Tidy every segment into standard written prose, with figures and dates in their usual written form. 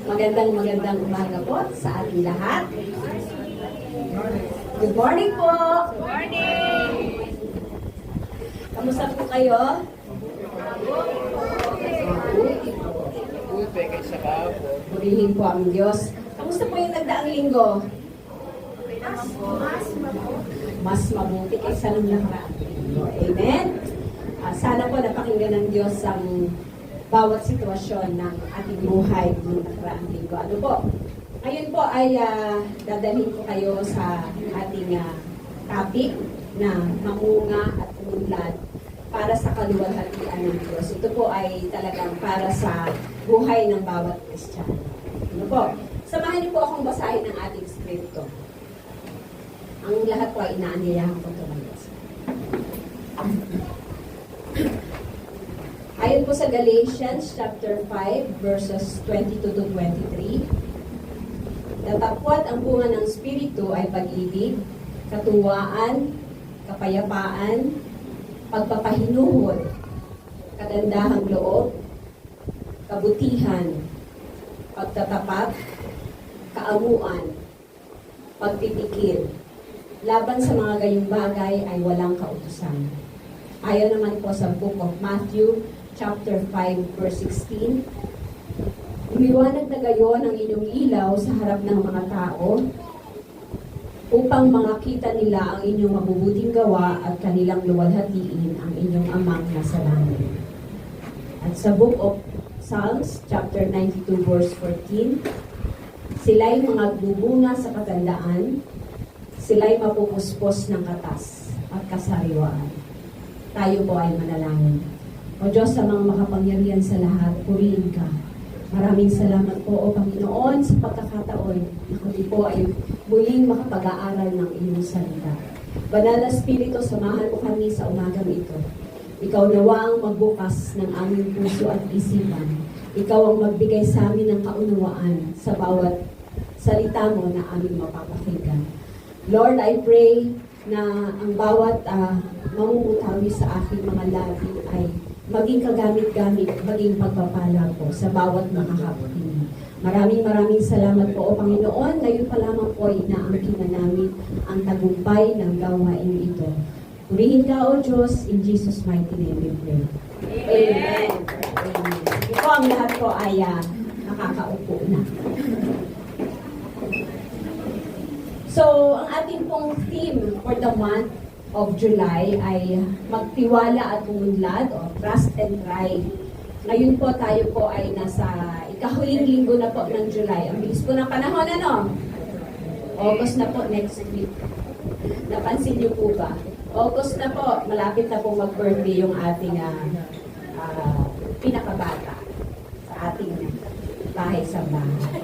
Magandang umaga po sa ating lahat. Good morning po! Good morning! Kamusta po kayo? Purihin po ang Diyos. Kamusta po yung nagdaang linggo? Mas mabuti kaysa nung nakaraan. Amen? Sana po napakinggan ng Diyos ang bawat sitwasyon ng ating buhay ng nakaraang linggo. Ano po? Ngayon po ay dadalhin ko kayo sa ating topic na mamunga at umunlad para sa kaluwalhatian ng Diyos. Ito po ay talagang para sa buhay ng bawat Kristiyano. Ano po? Samahan niyo po akong basahin ng ating skripto. Ang lahat po ay inaanyayahan ko tumalas. Ayon po sa Galatians chapter 5 verses 22 to 23, datapwat ang bunga ng Espiritu ay pag-ibig, katuwaan, kapayapaan, pagpapahinuhod, kagandahang loob, kabutihan, pagtatapat, kaamuan, pagpipikil. Laban sa mga gayong bagay ay walang kautusan. Ayon naman po sa Book of Matthew, chapter 5, verse 16, umiwanag na gayon ang inyong ilaw sa harap ng mga tao upang makita nila ang inyong mabubuting gawa at kanilang luwalhatiin ang inyong amang nasa langit. At sa Book of Psalms, chapter 92, verse 14, sila'y mga bubunga sa katandaan, sila'y mapupuspos ng katas at kasariwaan. Tayo po ay manalangin. O Diyos, sa mga makapangyarihan sa lahat, purihin ka. Maraming salamat po, O Panginoon, sa pagkakataon na kami po ay muling makapag-aaral ng iyong salita. Banal na Espiritu, samahan mo kami sa umagang ito. Ikaw nawa ang magbukas ng aming puso at isipan. Ikaw ang magbigay sa amin ng kaunawaan sa bawat salita mo na aming mapapakinggan. Lord, I pray na ang bawat mamumutawi sa aking mga labi ay maging kagamit-gamit, maging pagpapala po sa bawat makakapakinig. Maraming salamat po, O Panginoon. Ngayon pa lamang po ay inaangkingan namin ang tagumpay ng gawain ito. Purihin ka, O Diyos, in Jesus' mighty name we pray. Amen. Amen. Ito ang lahat po ay nakakaupo na. So, ang ating pong theme for the month of July ay magtiwala at umunlad o trust and try. Ngayon po tayo po ay nasa ikahuling linggo na po ng July. Ang bilis po ng panahon, ano? August na po next week. Napansin niyo po ba? August na po, malapit na po mag-birthday yung ating pinakabata sa ating bahay sa bahay.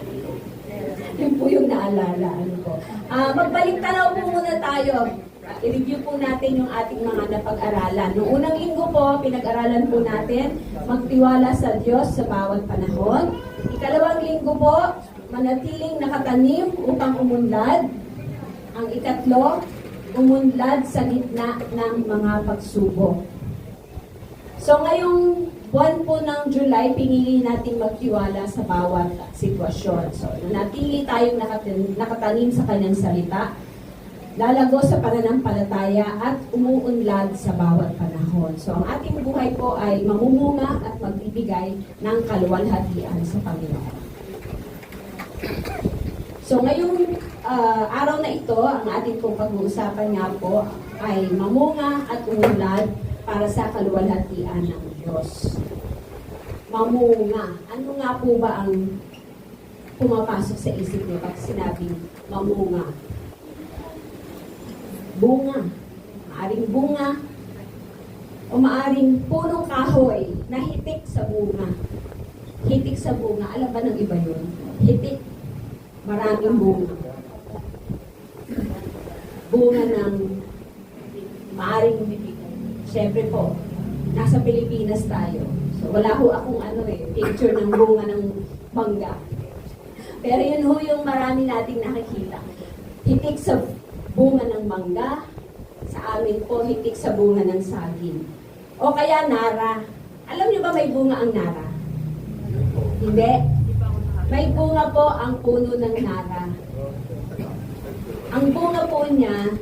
Yun po yung naalala. Ano po. Magbalik tanaw po muna tayo. I-review po natin yung ating mga napag-aralan. Noong unang linggo po, pinag-aralan po natin magtiwala sa Diyos sa bawat panahon. Ikalawang linggo po, manatiling nakatanim upang umunlad. Ang ikatlo, umunlad sa gitna ng mga pagsubok. So ngayong buwan po ng July, pinili natin magtiwala sa bawat sitwasyon. So nanatili tayong nakatanim sa kanyang salita, lalago sa pananampalataya at umuunlad sa bawat panahon. So ang ating buhay po ay mamumunga at magbibigay ng kaluwalhatian sa Panginoon. So ngayong araw na ito, ang ating pong pag-uusapan nga po ay mamunga at umunlad para sa kaluwalhatian ng Diyos. Mamunga. Ano nga po ba ang pumapasok sa isip niyo pag sinabing mamunga? Bunga. Maaring bunga o maaring punong kahoy na hitik sa bunga. Hitik sa bunga. Alam ba ng iba yun? Hitik. Maraming bunga. Bunga ng maaring, syempre po, nasa Pilipinas tayo. So wala ho akong picture ng bunga ng mangga. Pero yun ho yung marami nating nakikita. Hitik sa bunga ng mangga, sa amin po, hitik sa bunga ng saging. O kaya nara. Alam niyo ba may bunga ang nara? Hindi. May bunga po ang puno ng nara. Ang bunga po niya,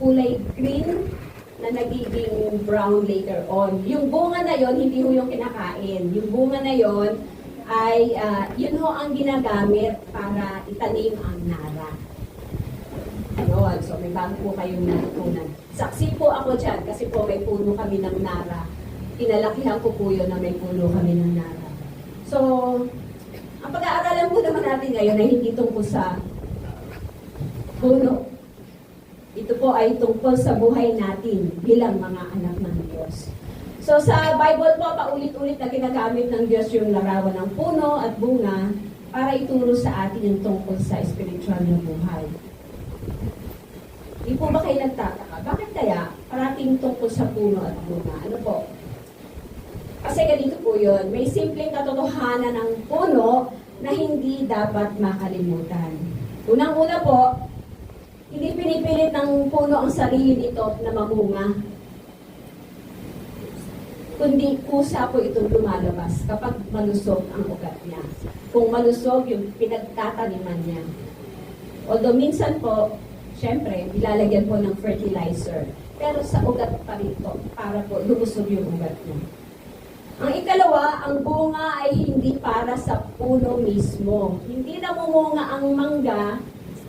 kulay green na nagiging brown later on. Yung bunga na yon hindi ho yung kinakain. Yung bunga na yon ay, yun ho ang ginagamit para itanim ang nara. Ayun, so may bago po kayong natutunan. Saksi po ako dyan kasi po may puno kami ng nara. Pinalakihan ko po yun na may puno kami ng nara. So, ang pag-aaralan po naman natin ngayon ay hindi tungkol sa puno. Ito po ay tungkol sa buhay natin bilang mga anak ng Diyos. So sa Bible po, paulit-ulit na ginagamit ng Diyos yung larawan ng puno at bunga para ituro sa atin yung tungkol sa spiritual na buhay. Di po ba kayo nagtataka? Bakit kaya parating tungkol sa puno at bunga? Ano po? Kasi ganito po yun. May simpleng katotohanan ng puno na hindi dapat makalimutan. Unang-una po, hindi pinipilit ng puno ang sarili nito na mamunga. Kundi kusa po itong lumalabas kapag malusog ang ugat niya. Kung malusog yung pinagtataniman niya. Although minsan po, syempre, nilalagyan po ng fertilizer. Pero sa ugat pa rin po, para po lumusog yung ugat niya. Ang ikalawa, ang bunga ay hindi para sa puno mismo. Hindi namumunga ang mangga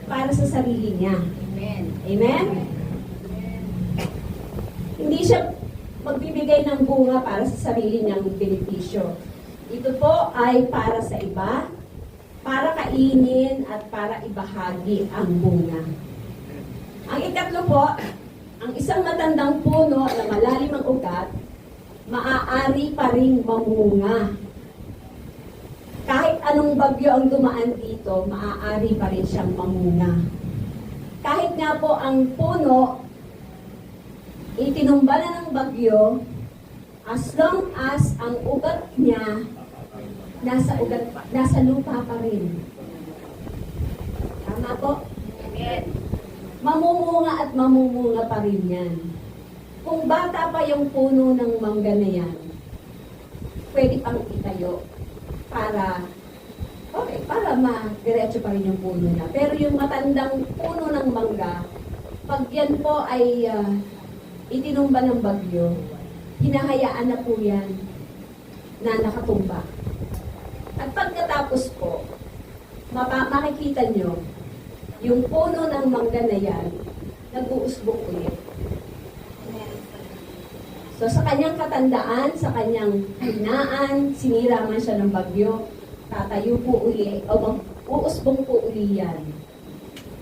para sa sarili niya. Amen. Amen? Hindi siya magbibigay ng bunga para sa sarili niyang benepisyo. Ito po ay para sa iba, para kainin at para ibahagi ang bunga. Ang ikatlo po, ang isang matandang puno na malalim ang ugat, maaari pa rin mamunga. Kahit anong bagyo ang dumaan dito, maaari pa rin siyang mamunga. Kahit nga po ang puno, itinumba na ng bagyo, as long as ang ugat niya nasa lupa pa rin. Tama po? Amen. Mamumunga at mamumunga pa rin yan. Kung bata pa yung puno ng mangga na yan, pwede pang itayo para ma-diretso pa rin yung puno niya. Pero yung matandang puno ng mangga, pag yan po ay itinumba ng bagyo, hinahayaan na po yan na nakatumba. At pagkatapos po, makikita nyo, yung puno ng mangga na yan, nag-uusbong ulit. So sa kanyang katandaan, sa kanyang hinaan, sinira man siya ng bagyo, tatayo po uli, o uusbong po uli yan.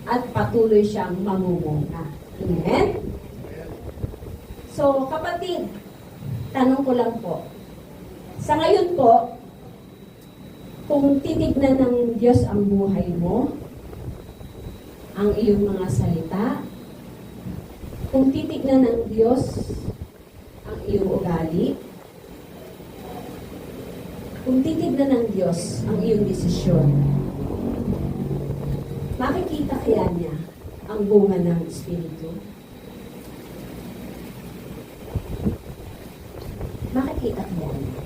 At patuloy siyang mamumunga. Amen? So, kapatid, tanong ko lang po. Sa ngayon po, kung titignan ng Diyos ang buhay mo, ang iyong mga salita, kung titignan ng Diyos ang iyong ugali, kung titignan ng Diyos ang iyong desisyon, makikita kaya niya ang bunga ng Espiritu? Makikita kaya niya?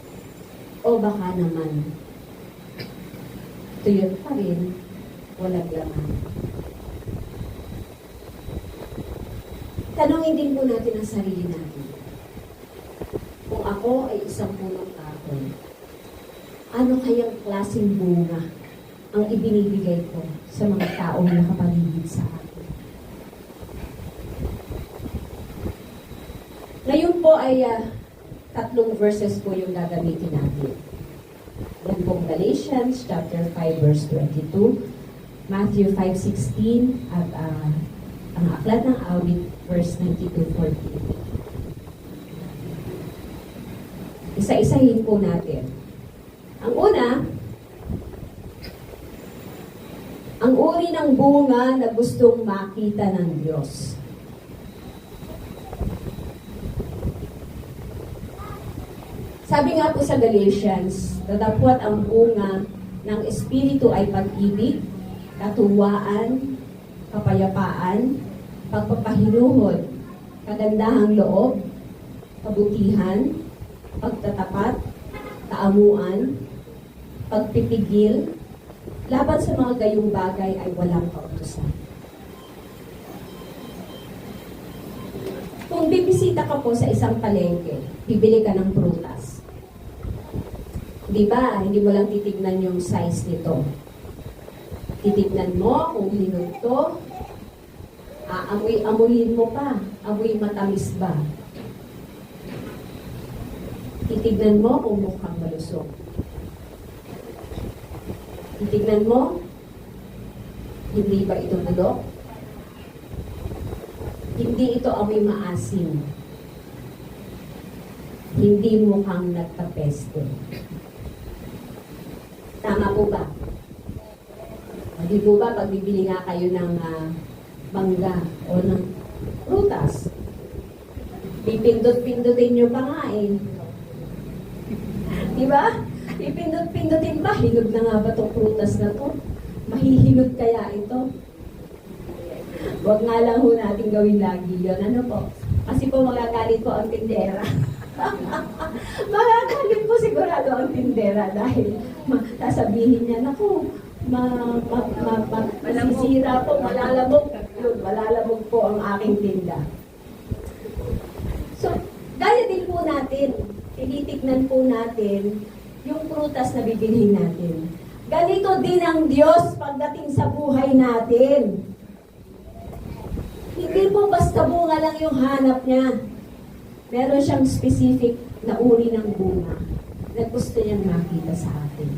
O baka naman, tuyot pa rin, walang laman. Tanungin din po natin ang sarili natin. Kung ako ay isang punong kahoy, ano kayang klaseng bunga ang ibinibigay ko sa mga taong nakapaligid sa akin? Ngayon po ay tatlong verses po yung gagamitin natin. Yan pong Galatians chapter 5 verse 22, Matthew 5:16 at ang aklat ng awit verse 92-14. Isa-isahin po natin. Ang una, ang uri ng bunga na gustong makita ng Diyos. Sabi nga po sa Galatians, datapwat ang bunga ng Espiritu ay pag-ibig, katuwaan, kapayapaan, pagpapahinuhod, kagandahang loob, kabutihan, pagtatapat, kaamuan, pagpipigil, laban sa mga gayong bagay ay walang kautusan. Kung bibisita ka po sa isang palengke, bibili ka ng prutas. Di ba? Hindi mo lang titignan yung size nito. Titignan mo kung hinog to. Amoy-amoyin mo pa. Amoy matamis ba? Titignan mo kung mukhang malusog. Titignan mo, hindi ba ito bulok? Hindi ito amoy maasim. Hindi mukhang nagtapesto. Tama po ba? Hindi po ba pag bibili nga kayo ng mangga o ng prutas, pipindot-pindutin nyo pa nga eh. Diba? Pipindot-pindutin pa. Hinog na nga ba itong prutas na to? Mahihinog kaya ito? Huwag nga lang ho natin gawin lagi yun. Ano po? Kasi po magagalit po ang tindera. Magagalit po sigurado ang tindera dahil sasabihin niya, naku, masisira po, malalabog. Yun, malalabog po ang aking tinda. So, gaya din po natin, tinitignan po natin yung prutas na bibilhin natin. Ganito din ang Diyos pagdating sa buhay natin. Hindi po basta bunga lang yung hanap niya. Meron siyang specific na uri ng bunga na gusto niyang makita sa atin.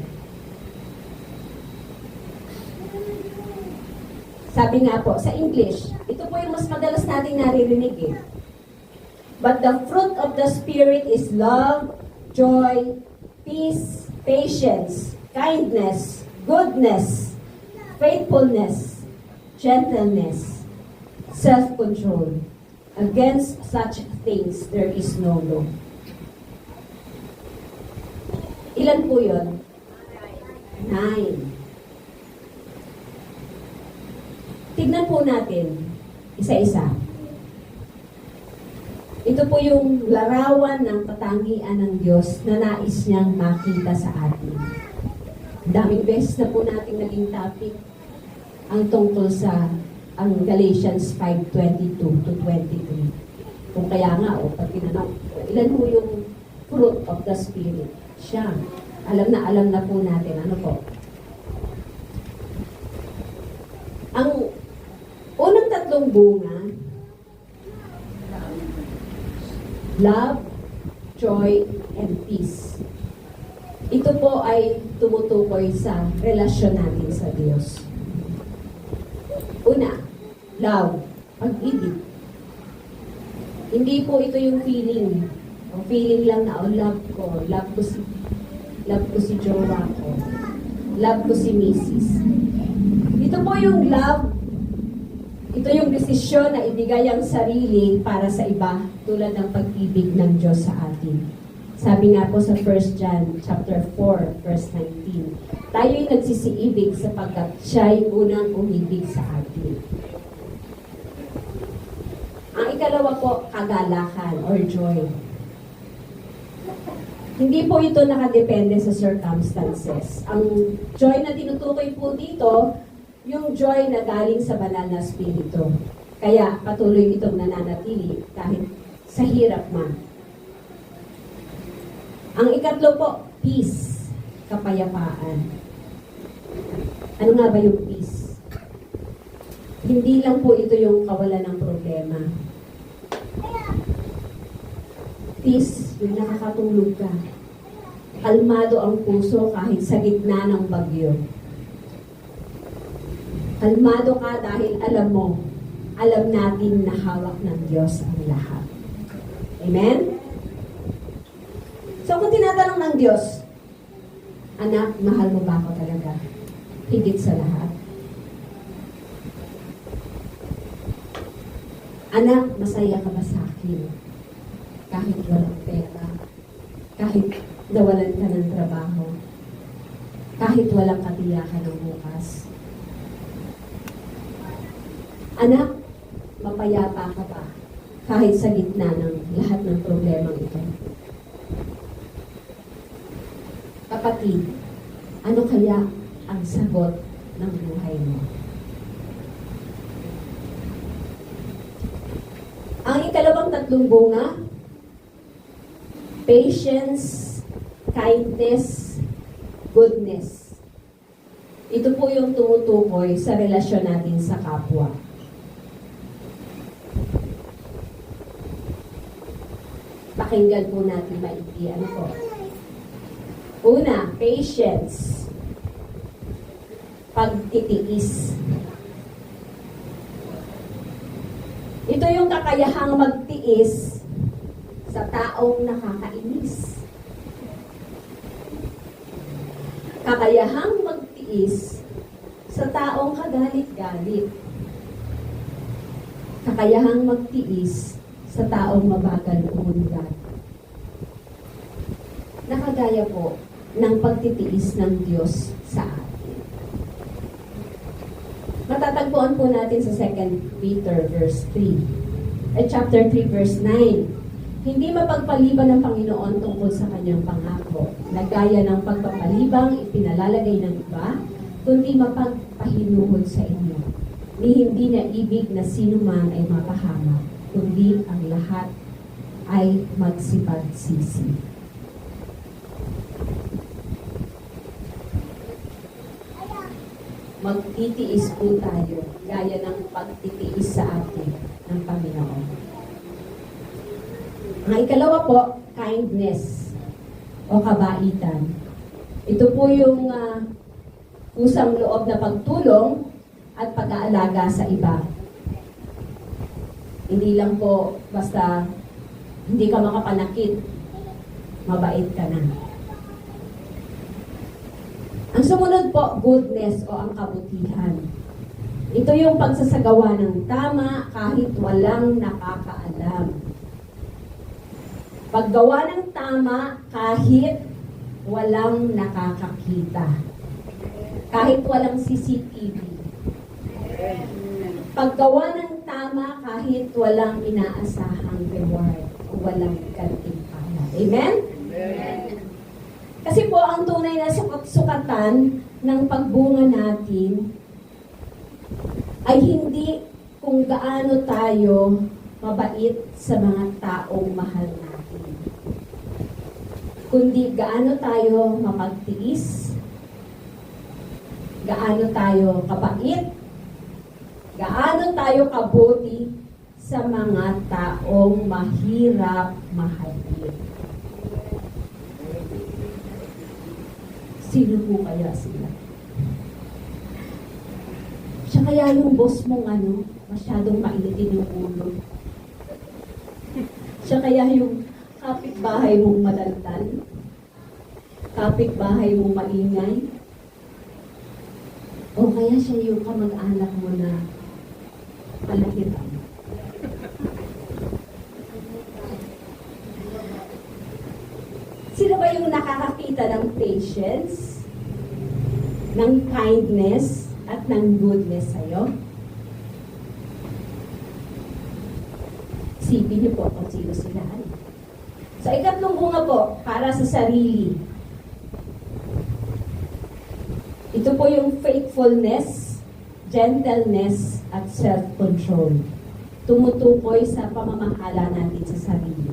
Sabi nga po, sa English, ito po yung mas madalas nating naririnig eh. But the fruit of the Spirit is love, joy, peace, patience, kindness, goodness, faithfulness, gentleness, self-control. Against such things, there is no law. Ilan po yun? 9. Tignan po natin, isa-isa. Ito po yung larawan ng katangian ng Diyos na nais niyang makita sa atin. Daming beses na po natin naging topic ang tungkol sa ang Galatians 5:22 to 23. Kung kaya nga, pag tinanong, ilan po yung fruit of the Spirit? Siya. Alam na po natin. Ano po? Ang unang tatlong bunga, love, joy, and peace. Ito po ay tumutukoy sa relasyon natin sa Diyos. Una, love, pag-ibig. Hindi po ito yung feeling. O feeling lang na, love ko si jowa ko, love ko si Mrs. Ito po yung love. Ito yung desisyon na ibigay ang sarili para sa iba, tulad ng pag-ibig ng Diyos sa atin. Sabi nga po sa 1 John chapter 4, verse 19, tayo'y nagsisiibig sapagkat siya'y unang umibig sa atin. Ang ikalawa po, kagalakan or joy. Hindi po ito nakadepende sa circumstances. Ang joy na tinutukoy po dito, yung joy na galing sa banal na spirito. Kaya patuloy itong nananatili kahit sa hirap man. Ang ikatlo po, peace, kapayapaan. Ano nga ba yung peace? Hindi lang po ito yung kawalan ng problema. Peace, yung nakakatulog ka. Kalmado ang puso kahit sa gitna ng bagyo. Kalmado ka dahil alam natin na hawak ng Diyos ang lahat. Amen? So kung tinatanong ng Diyos, anak, mahal mo ba ako talaga? Higit sa lahat. Anak, masaya ka ba sa akin? Kahit walang pera, kahit nawalan ka ng trabaho, kahit walang katiyakan ng bukas. Anak, mapayapa ka ba kahit sa gitna ng lahat ng problemang ito? Kapatid, Ano kaya ang sagot ng buhay mo? Ang ikalawang tatlong bunga, patience, kindness, goodness. Ito po yung tumutukoy sa relasyon natin sa kapwa. Pakinggan po natin maigi. Ano po? Una, patience. Pagtitiis. Ito yung kakayahang magtiis sa taong nakakainis. Kakayahang magtiis sa taong kagalit-galit. Kakayahang magtiis sa taong mabagal umunlad. Nakagaya po ng pagtitiis ng Diyos sa atin. Matatagpuan po natin sa 2 Peter verse 3. Chapter 3 verse 9. Hindi mapagpaliban ng Panginoon tungkol sa kanyang pangako, na gaya ng pagpapalibang ipinalalagay ng iba, kundi mapagpahinuhod sa inyo. Ni hindi na ibig na sino man ay mapahamak, kundi ang lahat ay magsipagsisi. Magtitiis po tayo, gaya ng pagtitiis sa atin ng Panginoon. Ang ikalawa po, kindness o kabaitan. Ito po yung kusang loob na pagtulong at pag-aalaga sa iba. Hindi lang po basta hindi ka makapanakit, mabait ka na. Ang sumunod po, goodness o ang kabutihan. Ito yung pagsasagawa ng tama kahit walang nakakaalam. Paggawa ng tama kahit walang nakakakita. Kahit walang CCTV. Paggawa ng tama kahit walang inaasahang reward o walang gantimpala. Amen? Amen. Kasi po ang tunay na sukatan ng pagbunga natin ay hindi kung gaano tayo mabait sa mga taong mahal natin, kundi gaano tayo mapagtiis, gaano tayo kabait, gaano tayo kabuti sa mga taong mahirap mahalin. Sino po kaya sila? Siya kaya yung boss mong masyadong mainitin yung ulo. Siya kaya yung kapitbahay mong madaldal. Kapitbahay mong maingay. O kaya siya yung kamag-anak mo na palahiran. Sino ba yung nakakakita ng patience, ng kindness, at ng goodness sa'yo? Isipin niyo po kung sino sila. Sa ikatlong bunga po, para sa sarili. Ito po yung faithfulness, gentleness, at self-control. Tumutukoy sa pamamahala natin sa sarili.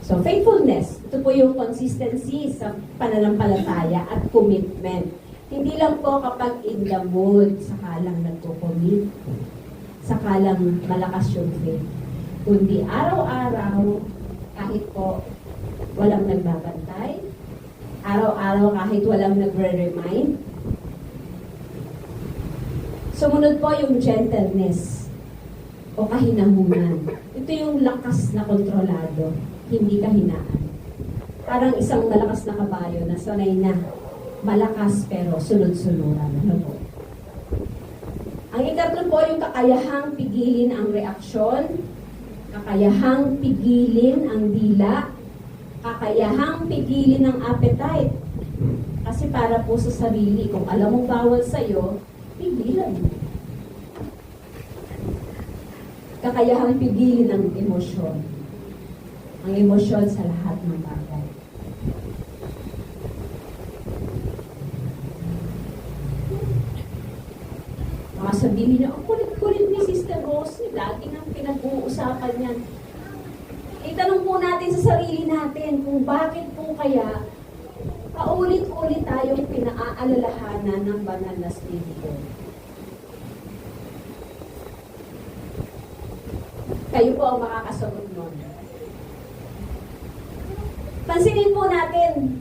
So, faithfulness, ito po yung consistency sa pananampalataya at commitment. Hindi lang po kapag in the mood, saka lang nagko-commit, saka lang malakas yung faith. Kundi araw-araw, kahit po walang nagbabantay, araw-araw kahit walang nagre-remind. Sumunod po yung gentleness o kahinahunan. Ito yung lakas na kontrolado. Hindi kahinaan. Parang isang malakas na kabayo na sanay na malakas pero sunod-sunuran. Ano po? Ang ikatlo po yung kakayahang pigilin ang reaksyon, kakayahang pigilin ang dila, kakayahang pigilin ang appetite. Kasi para po sa sarili, kung alam mong bawal sa'yo, pigilan mo. Kakayahang pigilin ang emosyon. Ang emosyon sa lahat ng bagay. sasabihin niyo, ang kulit-kulit ni Sister Rose, lagi nang pinag-uusapan yan. Itanong po natin sa sarili natin kung bakit po kaya paulit-ulit tayong pinaaalalahanan ng banal na Espiritu. Kayo po ang makakasagot nun. Pansinin po natin,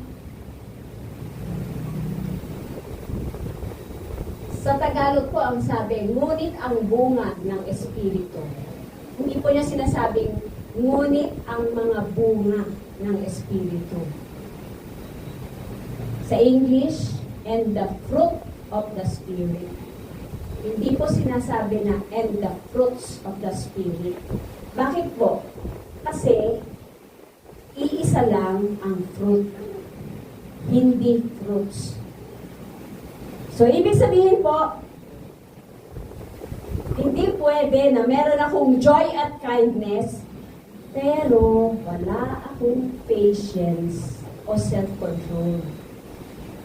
sa Tagalog po ang sabi, ngunit ang bunga ng Espiritu. Hindi po niya sinasabing, ngunit ang mga bunga ng Espiritu. Sa English, and the fruit of the Spirit. Hindi po sinasabi na, and the fruits of the Spirit. Bakit po? Kasi, iisa lang ang fruit, hindi fruits. So, ibig sabihin po, hindi pwede na meron akong joy at kindness, pero wala akong patience o self-control.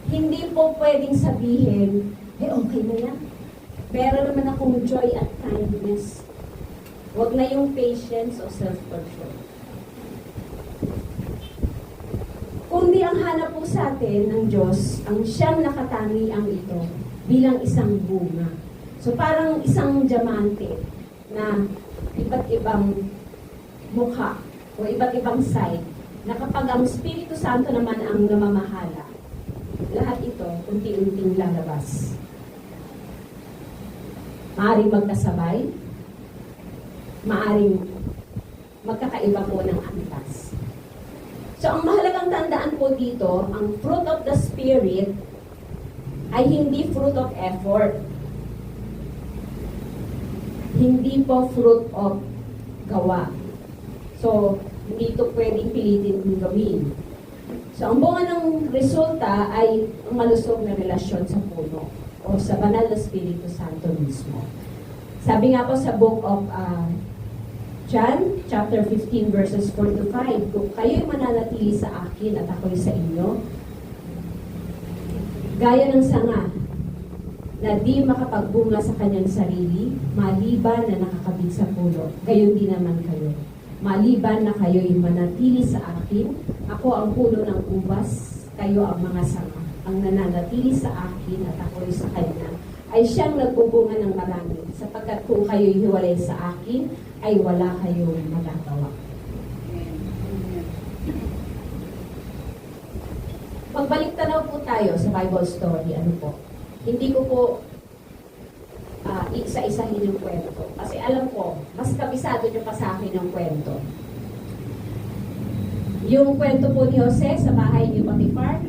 Hindi po pwedeng sabihin, okay na yan. Meron naman akong joy at kindness. Huwag na yung patience o self-control. Kundi ang hanap po sa atin ng Diyos, ang siyang nakatangiang ito bilang isang bunga. So parang isang diamante na iba't ibang mukha o iba't ibang side na kapag ang Espiritu Santo naman ang namamahala, lahat ito unti-unting lalabas. Maaring magkasabay, maaring magkakaiba po ng antas. So, ang mahalagang tandaan po dito, ang fruit of the Spirit ay hindi fruit of effort. Hindi po fruit of gawa. So, hindi ito pwedeng pilitin kung gawin. So, ang bunga ng resulta ay ang malusog na relasyon sa puno o sa banal na Espiritu Santo mismo. Sabi nga po sa book of John, chapter 15, verses 4 to 5, kung kayo'y mananatili sa akin at ako'y sa inyo, gaya ng sanga na di makapagbunga sa kanyang sarili, maliban na nakakabit sa puno, gayon din naman kayo. Maliban na kayo'y manatili sa akin, ako ang puno ng ubas, kayo ang mga sanga. Ang nananatili sa akin at ako'y sa kanya, ay siyang nagbubunga ng marami, sapagkat kung kayo'y hiwalay sa akin, ay wala kayong magagawa. Pagbalik tanaw po tayo sa Bible story, ano po? Hindi ko po isa-isahin yung kwento. Kasi alam ko, mas kabisado nyo pa sa akin yung kwento. Yung kwento po ni Jose sa bahay ni Potiphar,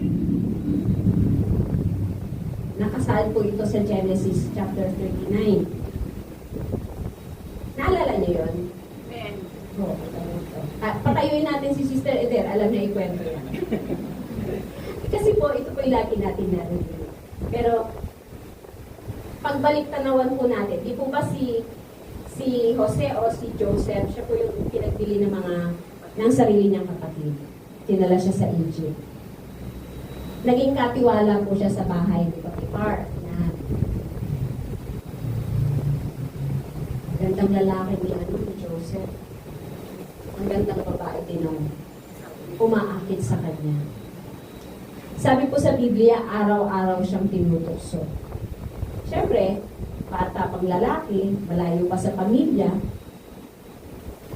nakasal po ito sa Genesis chapter 39. Naalala niyo yun? Amen. Oo, patayuin natin si Sister Eder, alam niya ikwento yan. Kasi po, ito po yung lagi natin narinig. Pero, pagbalik tanawan po natin, di po ba si Jose o si Joseph, siya po yung pinagbili ng sarili niyang kapatid. Tinala siya sa Egypt. Naging katiwala po siya sa bahay ni Potiphar. Gandang lalaki ni Joseph. Ang gandang babae din ang umaakit sa kanya. Sabi po sa Biblia, araw-araw siyang tinutokso. Siyempre, bata pang lalaki, malayo pa sa pamilya,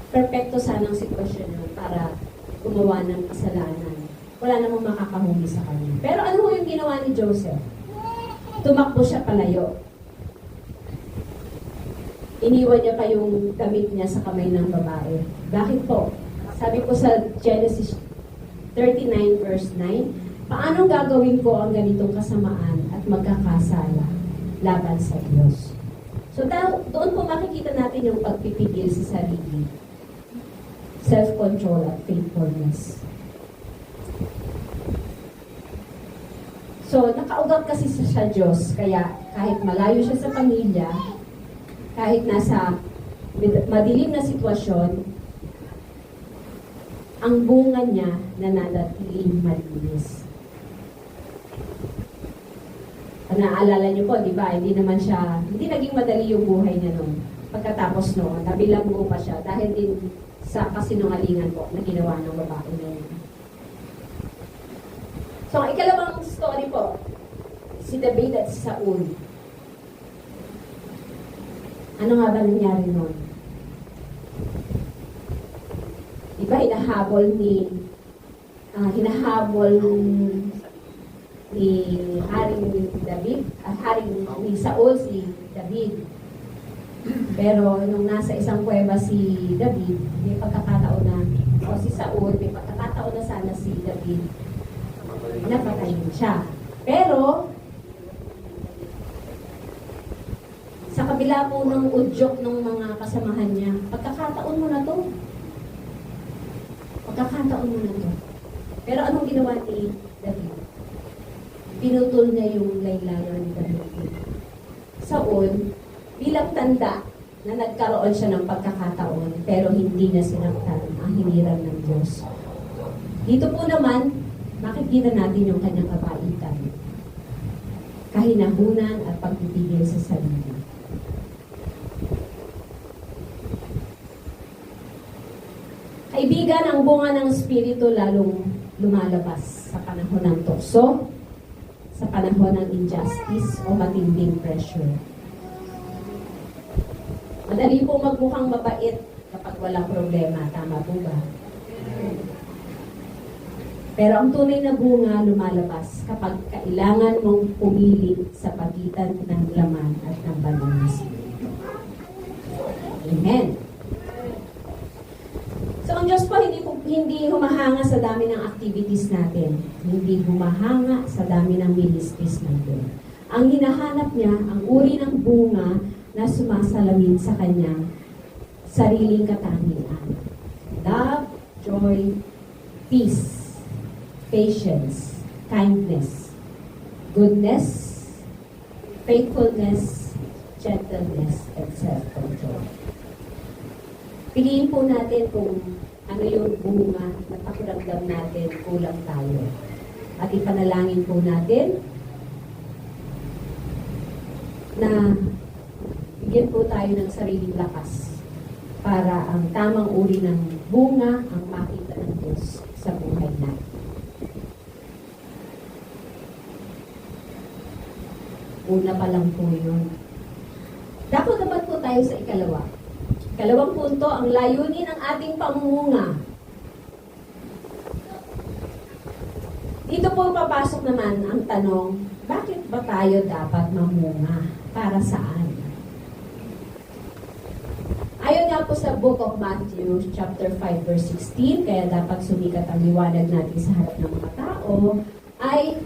perfecto sanang sitwasyon yun para gumawa ng kasalanan. Wala namang makakahuli sa kanya. Pero ano mo yung ginawa ni Joseph? Tumakbo siya palayo. Iniwan niya pa yung damit niya sa kamay ng babae. Bakit po? Sabi po sa Genesis 39 verse 9, paano gagawin ko ang ganitong kasamaan at magkakasala laban sa Diyos? So doon po makikita natin yung pagpipigil sa sarili. Self-control at faithfulness. So, nakaugat kasi sa Diyos, kaya kahit malayo siya sa pamilya, kahit nasa madilim na sitwasyon, ang bunga niya nananatiling malinis. Naalala niyo po, di ba? Hindi naging madali yung buhay niya noon. Pagkatapos noon, nabilanggo pa siya dahil din sa kasinungalingan po na ginawa ng babae na yun. So, ang ikalawang story po, si David at si Saul. Ano nga ba nangyari noon? Diba, hinahabol ni Haring David, Haring ni Saul si David. Pero nung nasa isang kuweba si David, may pagkakataon na, o si Saul, may pagkakataon na sana si David, napatayin siya. Pero, sa kabila po ng udyok ng mga kasamahan niya, pagkakataon mo na to. Pero anong ginawa ni David? Pinutol niya yung laylayan ni David. Saul, bilang tanda na nagkaroon siya ng pagkakataon, pero hindi na sinaktan ang hiniran ng Diyos. Dito po naman, makikita natin yung kanyang kabaitan, kahinahunan at pagpipigil sa sarili. Kaibigan, ang bunga ng Espiritu lalong lumalabas sa panahon ng tukso, sa panahon ng injustice o matinding pressure. Madali po magmukhang mabait kapag walang problema. Tama po ba? Pero ang tunay na bunga lumalabas kapag kailangan mong pumili sa pagitan ng laman at ng banal na Espiritu. Amen. So, ang Diyos po hindi humahanga sa dami ng activities natin. Hindi humahanga sa dami ng ministries natin. Ang hinahanap niya, ang uri ng bunga na sumasalamin sa kanyang sariling katangian. Love, joy, peace, patience, kindness, goodness, faithfulness, gentleness, and self-control. Piliin po natin kung ano yung bunga na pakiramdam natin kulang tayo. At ipanalangin po natin na bigyan po tayo ng sariling lakas para ang tamang uri ng bunga ang makita ng Diyos sa buhay natin. Una pa lang po yun. Dapat naman po tayo sa ikalawa. Ikalawang punto, ang layunin ng ating pamumunga. Dito po papasok naman ang tanong, bakit ba tayo dapat mamunga? Para saan? Ayon nga po sa Book of Matthew, chapter 5, verse 16, kaya dapat sumikat ang liwanag natin sa harap ng mga tao, ay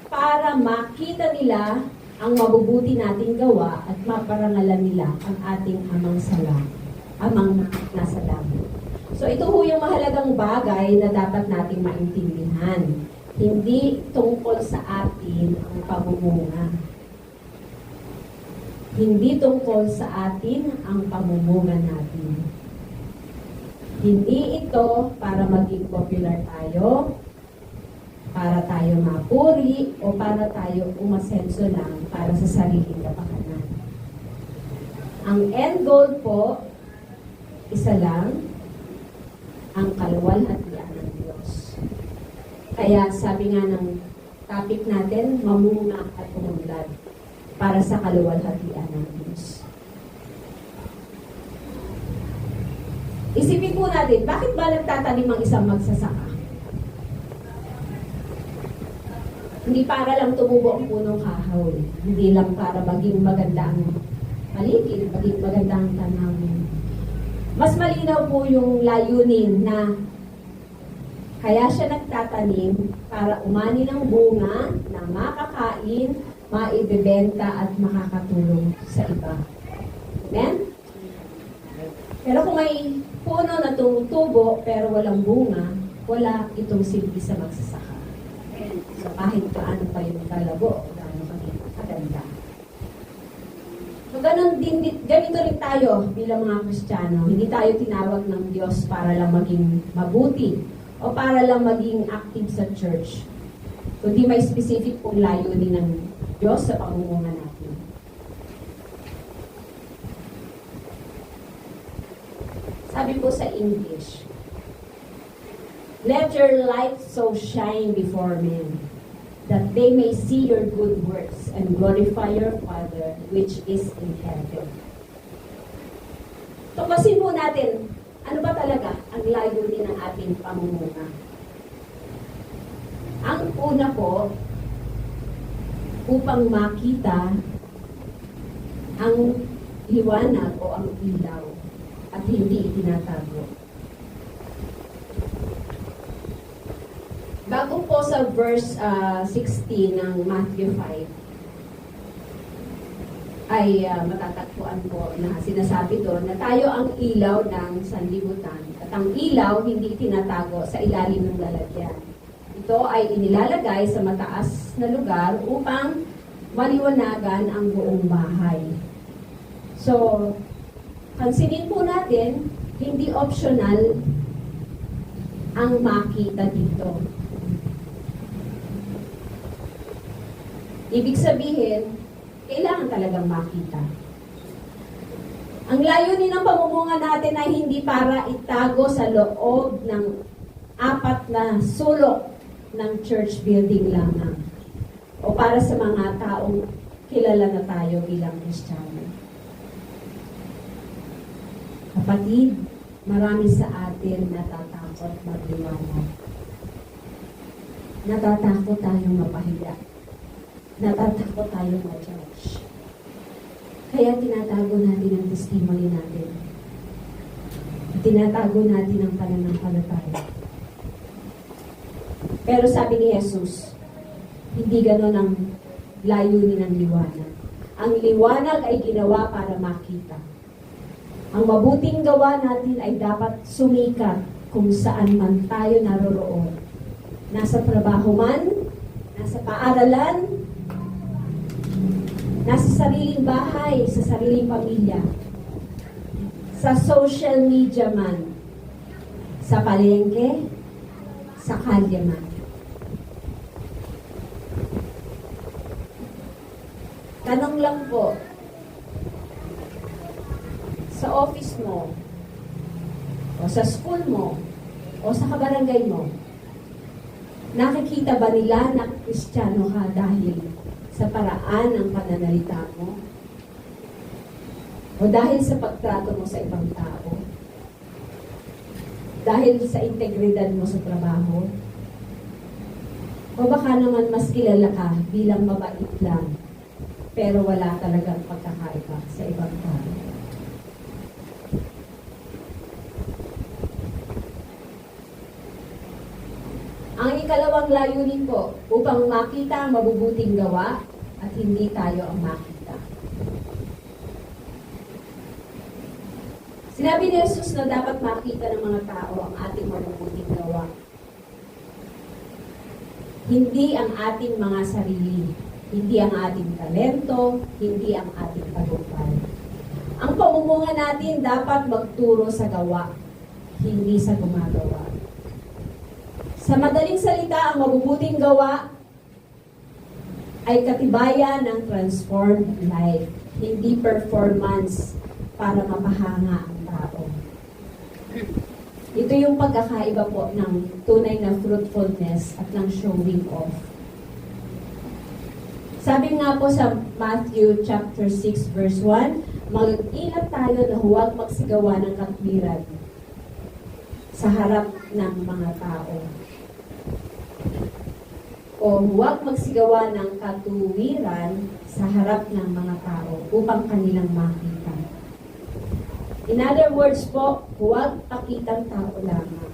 para makita nila ang mabubuti nating gawa at maparangalan nila ang ating amang nasa langit. So ito ho yung mahalagang bagay na dapat nating maintindihan. Hindi tungkol sa atin ang pamumunga. Hindi tungkol sa atin ang pamumunga natin. Hindi ito para maging popular tayo, para tayo mapuri, o para tayo umasenso lang para sa sariling kapakanan. Ang end goal po, isa lang, ang kaluwalhatian ng Diyos. Kaya sabi nga ng topic natin, mamunga at umunlad para sa kaluwalhatian ng Diyos. Isipin po natin, bakit ba nagtatanim ang isang magsasaka? Hindi para lang tumubo ang punong kahoy. Hindi lang para maging maganda ang paligid, maging maganda ang tanawin. Mas malinaw po yung layunin na kaya siya nagtatanim para umani ng bunga na makakain, maibebenta at makakatulong sa iba. Amen? Pero kung may puno na tumutubo pero walang bunga, wala itong silbi sa magsasaka. So kahit paano pa yung kalabo, gaano kami kaganda. So ganito rin tayo bilang mga Kristiyano. Hindi tayo tinawag ng Diyos para lang maging mabuti o para lang maging active sa church. Kundi may specific pong layunin ng Diyos sa pamumuno natin. Sabi po sa English, "Let your light so shine before men, that they may see your good works and glorify your Father which is in heaven." Tuklasin po natin, ano ba talaga ang layunin ng ating pamumuno? Ang una po, upang makita ang liwanag o ang ilaw at hindi itinatago. Bago po sa verse 16 ng Matthew 5, ay matatagpuan po na sinasabi doon na tayo ang ilaw ng sanlibutan. At ang ilaw hindi itinatago sa ilalim ng lalagyan. Ito ay inilalagay sa mataas na lugar upang maliwanagan ang buong bahay. So, pansinin po natin, hindi optional ang makita dito. Ibig sabihin, kailangan talagang makita. Ang layunin ng pamumuno natin ay hindi para itago sa loob ng 4 na sulok ng church building lamang o para sa mga taong kilala na tayo bilang Kristiyano. Kapatid, marami sa atin natatakot magliwanag. Natatakot tayong mapahiya. Natatakot tayong ma-judge. Kaya tinatago natin ang testimony natin. Tinatago natin ang pananampalataya. Pero sabi ni Jesus, hindi ganon ang layunin ng liwanag. Ang liwanag ay ginawa para makita. Ang mabuting gawa natin ay dapat sumikat kung saan man tayo naroroon. Nasa trabaho man, nasa paaralan, nasa sariling bahay, sa sariling pamilya, sa social media man, sa palengke, sa kalye man. Tanong lang po, sa office mo, o sa school mo, o sa kabarangay mo, nakikita ba nila na Kristiyano ka dahil sa paraan ng pananalita mo? O dahil sa pagtrato mo sa ibang tao? Dahil sa integridad mo sa trabaho? O baka naman mas kilala ka bilang mabait lang, pero wala talagang pagkakaiba sa ibang tao? Ang ikalawang layunin po, upang makita ang mabubuting gawa at hindi tayo ang makita. Sinabi ni Jesus na dapat makita ng mga tao ang ating mabubuting gawa. Hindi ang ating mga sarili, hindi ang ating talento, hindi ang ating tagumpay. Ang pamumuno natin dapat magturo sa gawa, hindi sa gumagawa. Sa madaling salita, ang mabubuting gawa ay katibayan ng transformed life, hindi performance para mapahanga ang tao. Ito yung pagkakaiba po ng tunay na fruitfulness at ng showing off. Sabi nga po sa Matthew chapter 6 verse 1, mag-ingat tayo na huwag magsigawa ng katwiran sa harap ng mga tao. O huwag magsigawa ng katuwiran sa harap ng mga tao upang kanilang makita. In other words po, huwag pakitang tao lamang.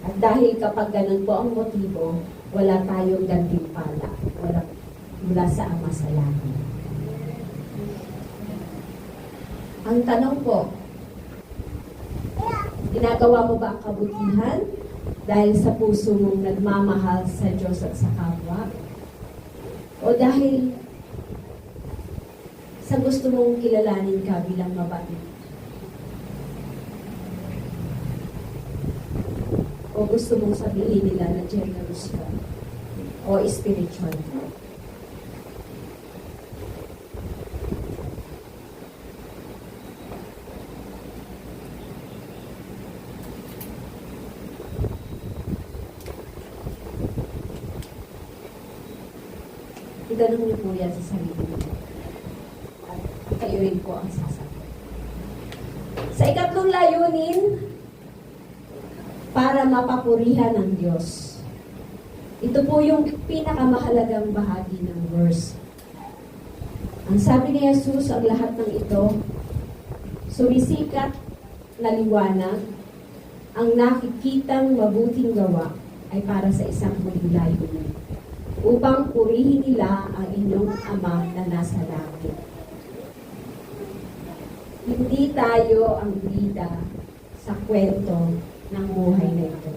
At dahil kapag ganun po ang motibo, wala tayong gantimpala. Mula sa Ama sa langit. Ang tanong po, ginagawa mo ba ang kabutihan dahil sa puso mong nagmamahal sa Diyos at sa kapwa? O dahil sa gusto mong kilalanin ka bilang mabait? O gusto mong sabihin nila na generous ka? O spiritual ka? itanong niyo po yan sa sarili niyo. At kayo rin po ang sasagot. Sa ikatlong layunin, para mapapurihan ng Diyos. Ito po yung pinakamahalagang bahagi ng verse. Ang sabi ni Jesus, ang lahat ng ito, sumisikat na liwanag, ang nakikitang mabuting gawa ay para sa isang muling layunin, upang purihin nila ang inyong Ama na nasa langit. Hindi tayo ang bida sa kwento ng buhay na ito.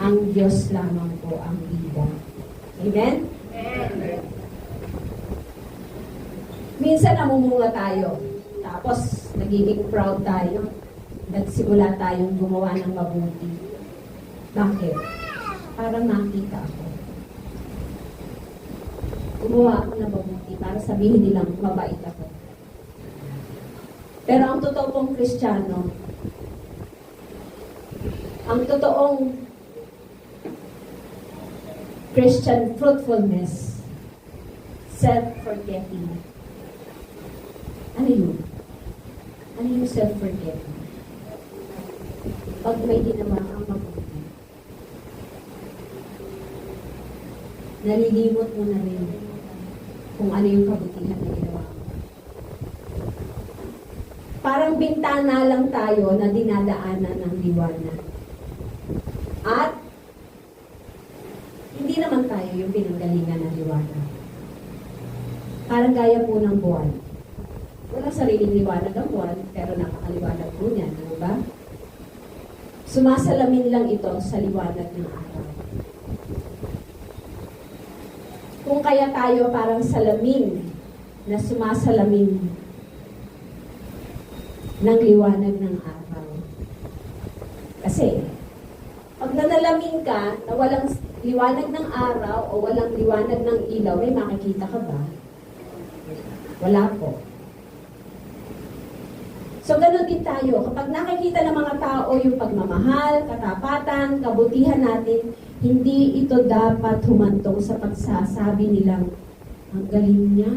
Ang Diyos lamang po ang bida. Amen? Amen. Minsan namumunga tayo, tapos nagiging proud tayo, nagsimula tayong gumawa ng mabuti. Bakit? Para makita ako. Gumawa ako ng mabuti para sabihin nilang mabait ako. Pero ang totoo pong Kristiyano, ang totoong Christian fruitfulness, self-forgetting. Ano yun? Ano yung self-forgetting? Pag may ginawa kang mabuti, nalilimot mo na rin kung ano yung kabutihan na ginawa mo. Parang bintana lang tayo na dinadaanan ng liwanag. At hindi naman tayo yung pinanggalingan ng liwanag. Parang gaya po ng buwan. Walang sariling liwanag ang buwan, pero nakakaliwanag po niyan. Ano ba? Sumasalamin lang ito sa liwanag ng araw. Kung kaya tayo parang salamin na sumasalamin ng liwanag ng araw. Kasi, pag nanalamin ka na walang liwanag ng araw o walang liwanag ng ilaw, may makikita ka ba? Wala po. So, ganun din tayo. Kapag nakikita ng mga tao yung pagmamahal, katapatan, kabutihan natin, hindi ito dapat humantong sa pagsasabi nilang, ang galing niya,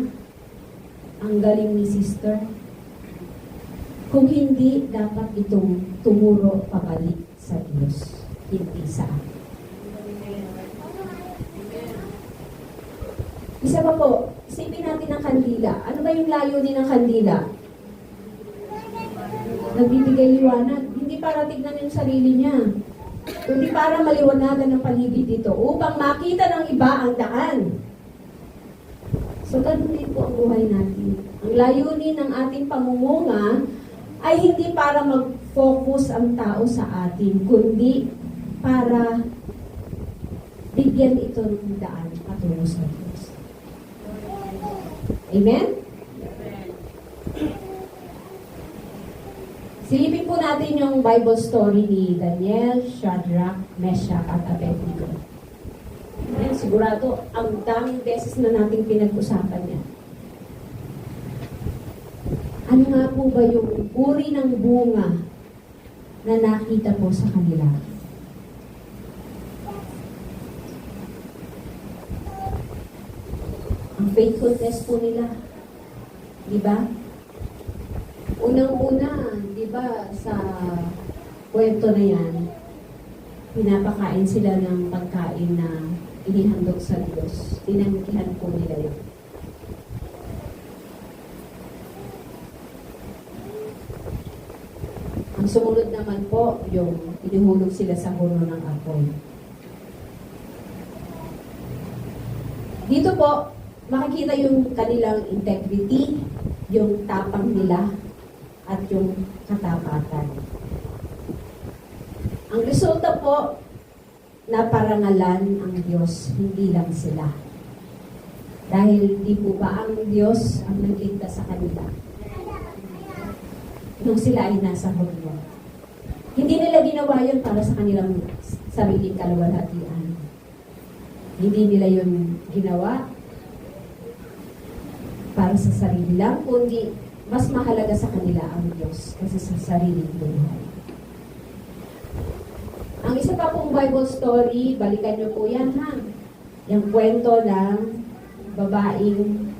ang galing ni sister. Kung hindi, dapat itong tumuro pabalik sa Diyos, hindi sa akin. Isa pa po, isipin natin ang kandila. Ano ba yung layunin ng kandila? Nagbibigay liwanag. Hindi para tignan yung sarili niya. Kundi para maliwanagan ng paligid dito upang makita ng iba ang daan. So, ganun din po ang buhay natin. Ang layunin ng ating pamumunga ay hindi para mag-focus ang tao sa atin, kundi para bigyan ito ng daan patungo sa Diyos. Amen? Silipin po natin yung Bible story ni Daniel, Shadrach, Meshach, at Abednego. Ayan, sigurado, ang daming beses na nating pinag-usapan yan. Ano nga po ba yung uri ng bunga na nakita po sa kanila? Ang faithfulness po nila. Diba? Unang-una, diba, sa kwento na yan, pinapakain sila ng pagkain na inihandog sa Diyos. Tinanggihan po nila yun. Ang sumunod naman po, yung inihulog sila sa puno ng apoy. Dito po, makikita yung kanilang integrity, yung tapang nila, at yung katapatan. Ang resulta po, naparangalan ang Diyos, hindi lang sila. Dahil di po ba ang Diyos ang nagligtas sa kanila? Nung sila ay nasa hukbo. Hindi nila ginawa yun para sa kanilang sariling kaluwalhatian. Hindi nila yun ginawa para sa sarili lang, kundi mas mahalaga sa kanila ang Diyos kasi sa sariling buhay. Ang isa pa pong Bible story, balikan niyo po yan ha. yung kwento ng babaeng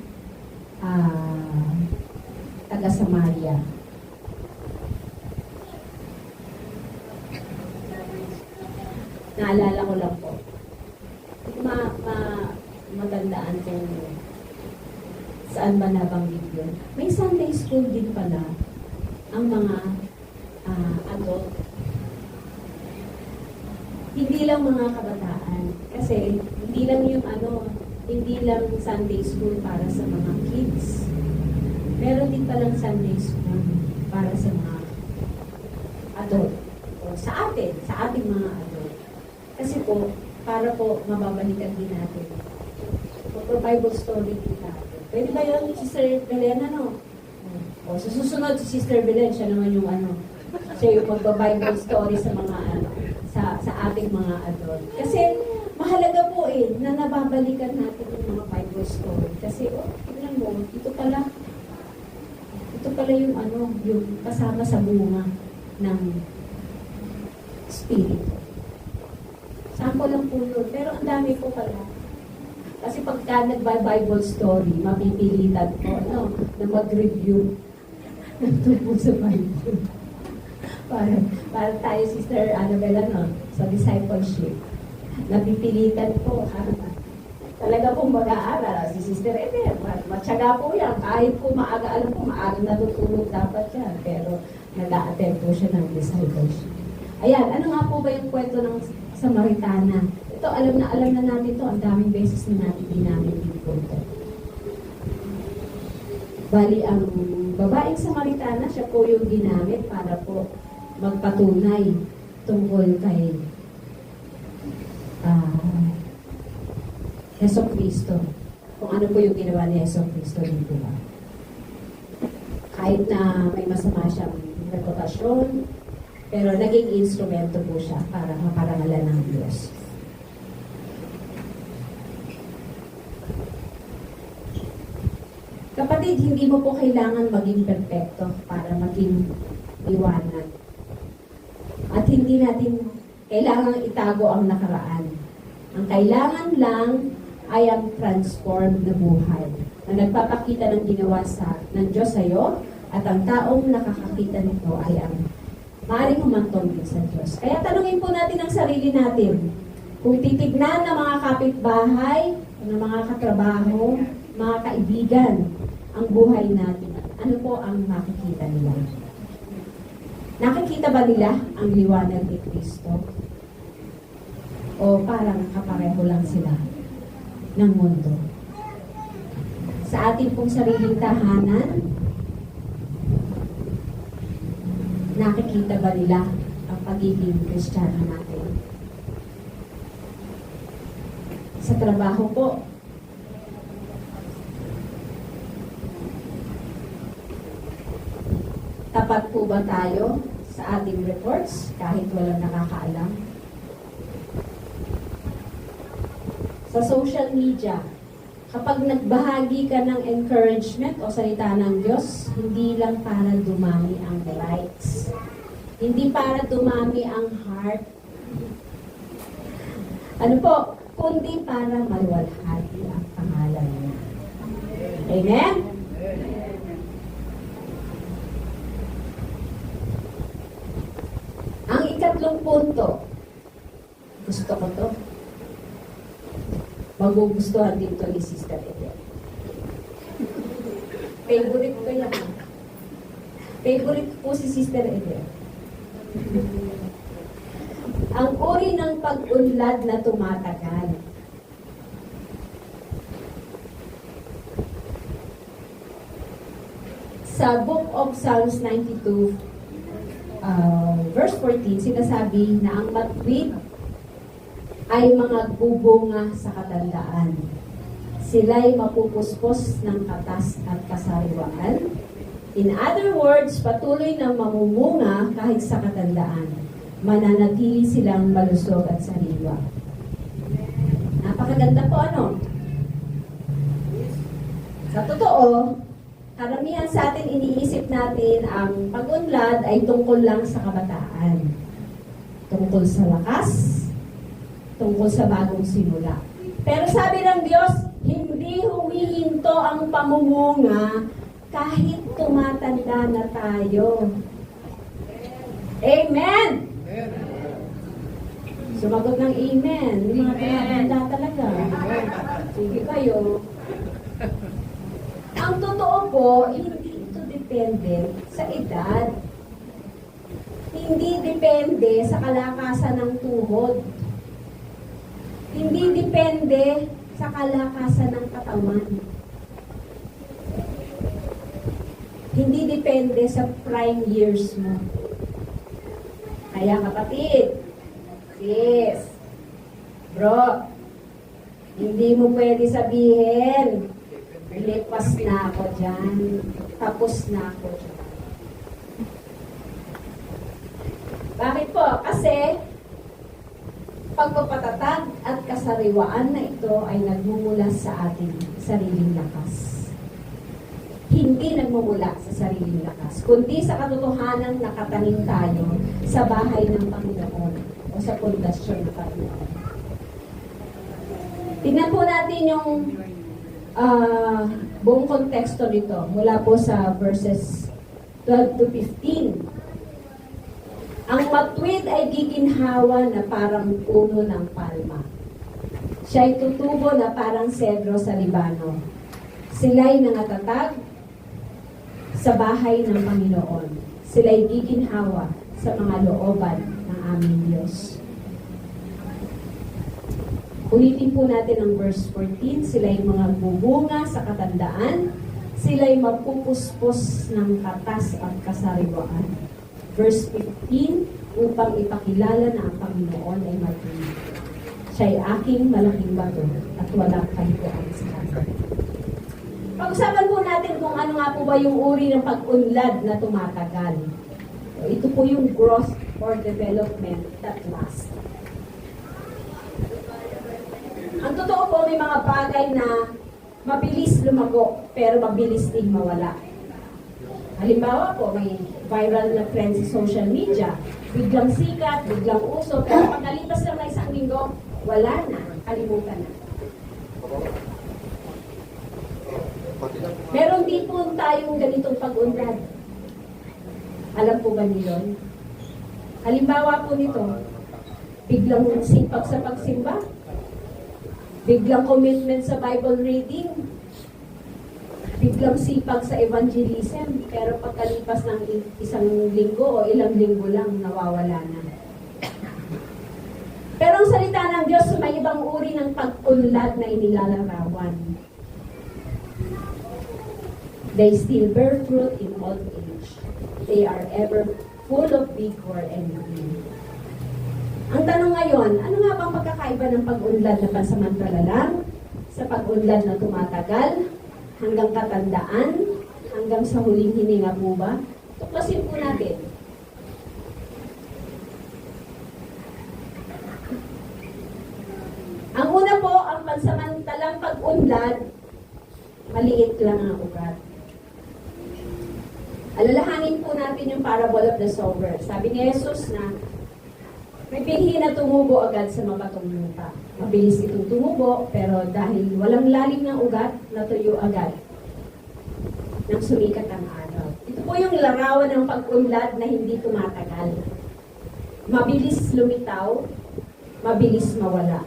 taga Samaria. Naalala ko lang po. Matandaan kung saan ba nabanggit yun. May Sunday school din pala ang mga adult. Hindi lang mga kabataan. Kasi hindi lang yung hindi lang Sunday school para sa mga kids. Meron din palang Sunday school para sa mga adult. O sa ating mga adult. Kasi po, para po mababalikan din natin. For Bible story din natin. Pwede ba yun, Sister Belen, O sa susunod, si Sister Belen, siya naman yung siya yung magba-Bible story sa mga sa ating mga adult. Kasi mahalaga po na nababalikan natin yung mga Bible story. Kasi, tignan mo, ito pala yung yung kasama sa bunga ng Espiritu. Sample lang po yun. Pero ang dami po pala. Kasi pagka nagba-Bible story, mapipilitan ko, na mag-review ng tungkol sa Bible. para tayo, Sister Annabella, sa discipleship. Napipilitan po, talaga pong mag-aaral. Si Sister Eder, matyaga po yan. Kahit po maaga, alam po, maaga natutulog dapat yan. Pero nag-a-attend po siya ng discipleship. Ayan, ano nga po ba yung kwento ng Samaritana? Ito, alam na natin ito. Ang daming beses na natin ginamit yung kwento. Bali, ang babaeng Samaritana, siya po yung ginamit para po magpatunay tungkol kay Heso Kristo. Kung ano po yung ginawa ni Heso Kristo dito ba. Kahit na may masama siyang reputasyon, pero naging instrumento po siya para maparangalan ng Diyos. Kapatid, hindi mo po kailangan maging perfecto para maging liwanag. At hindi natin kailangan itago ang nakaraan. Ang kailangan lang ay ang transformed na buhay na nagpapakita ng ginawa ng Diyos sa iyo at ang taong nakakakita nito ay ang maaaring humantong din sa Diyos. Kaya tanungin po natin ang sarili natin. Kung titignan ng mga kapitbahay, ng mga katrabaho, mga kaibigan, ang buhay natin, ano po ang makikita nila? Nakikita ba nila ang liwanag ni Kristo? O parang kapareho lang sila ng mundo? Sa ating pong sariling tahanan, nakikita ba nila ang pagiging Kristiyano natin? Sa trabaho po, tapat po ba tayo sa ating reports kahit walang nakakaalam? Sa social media, kapag nagbahagi ka ng encouragement o salita ng Diyos, hindi lang para dumami ang likes. Hindi para dumami ang heart. Ano po? Kundi para maluwalhati ang pangalan niya. Amen? Ang ikatlong punto, gusto ko to. Magugustuhan din to ni Sister Eder. Favorite ko yan. Favorite po si Sister Eder. Ang uri ng pag-unlad na tumatagal. Sa Book of Psalms 92, verse 14, sinasabi na ang matwid ay mga bubunga sa katandaan. Sila'y mapupuspos ng katas at kasariwaan. In other words, patuloy na mamumunga kahit sa katandaan. Mananatili silang malusog at sariwa. Napakaganda po, Sa totoo, karamihan sa atin iniisip natin ang pag-unlad ay tungkol lang sa kabataan. Tungkol sa lakas, tungkol sa bagong simula. Pero sabi ng Diyos, hindi humihinto ang pamumunga kahit tumatanda na tayo. Amen! Sumagot ng amen. Yung mga tumatanda talaga. Sige kayo. Ang totoo po, hindi ito depende sa edad. Hindi depende sa kalakasan ng tuhod. Hindi depende sa kalakasan ng katawan. Hindi depende sa prime years mo. Kaya kapatid, sis, bro, hindi mo pwede sabihin, lipas na ako dyan, tapos na ako dyan. Bakit po? Kasi, pagpapatatag at kasariwaan na ito ay nagmumula sa ating sariling lakas. Hindi nagmumula sa sariling lakas, kundi sa katotohanan na nakatanim tayo sa bahay ng Panginoon o sa pundasyon ng Panginoon. Tingnan po natin yung buong konteksto nito mula po sa verses 12 to 15. Ang matuwid ay giginhawa na parang puno ng palma. Siya'y tutubo na parang sedro sa Libano. Sila'y nangatatag sa bahay ng Panginoon. Sila'y giginhawa sa mga looban ng aming Diyos. Ulitin po natin ang verse 14. Sila'y mga bubunga sa katandaan. Sila'y magpupuspos ng katas at kasariwaan. Verse 15, upang ipakilala na ang Panginoon ay matuwid. Siya'y aking malaking bato at walang kalikuan sa kanya. Pag-usapan po natin kung ano nga po ba yung uri ng pag-unlad na tumatagal. Ito po yung growth or development that lasts. Ang totoo po, may mga bagay na mabilis lumago pero mabilis din mawala. Halimbawa po, may viral na trend sa social media. Biglang sikat, biglang uso, pero pagkalipas lang na isang linggo, wala na, kalimutan na. Meron din po tayong ganitong pag-unlad. Alam po ba niyo yun? Halimbawa po nito, biglang sipag sa pagsimba, biglang commitment sa Bible reading, biglang sipag sa evangelism, pero pagkalipas ng isang linggo o ilang linggo lang, nawawala na. Pero ang salita ng Diyos, may ibang uri ng pag-unlad na inilalarawan. They still bear fruit in old age. They are ever full of vigor and green. Ang tanong ngayon, ano nga bang pagkakaiba ng pag-unlad na pansamantala lang sa pag-unlad na tumatagal, hanggang katandaan, hanggang sa huling hininga po ba? Tuklasin po natin. Ang una po, ang pansamantalang pag-unlad, maliit lang ang ugat. Alalahanin po natin yung parable of the sower. Sabi ni Jesus na may binhi na tumubo agad sa mabatong lupa. Mabilis itong tumubo, pero dahil walang lalim ng ugat, natuyo agad nang sumikat ang araw. Ito po yung larawan ng pag-unlad na hindi tumatagal. Mabilis lumitaw, mabilis mawala.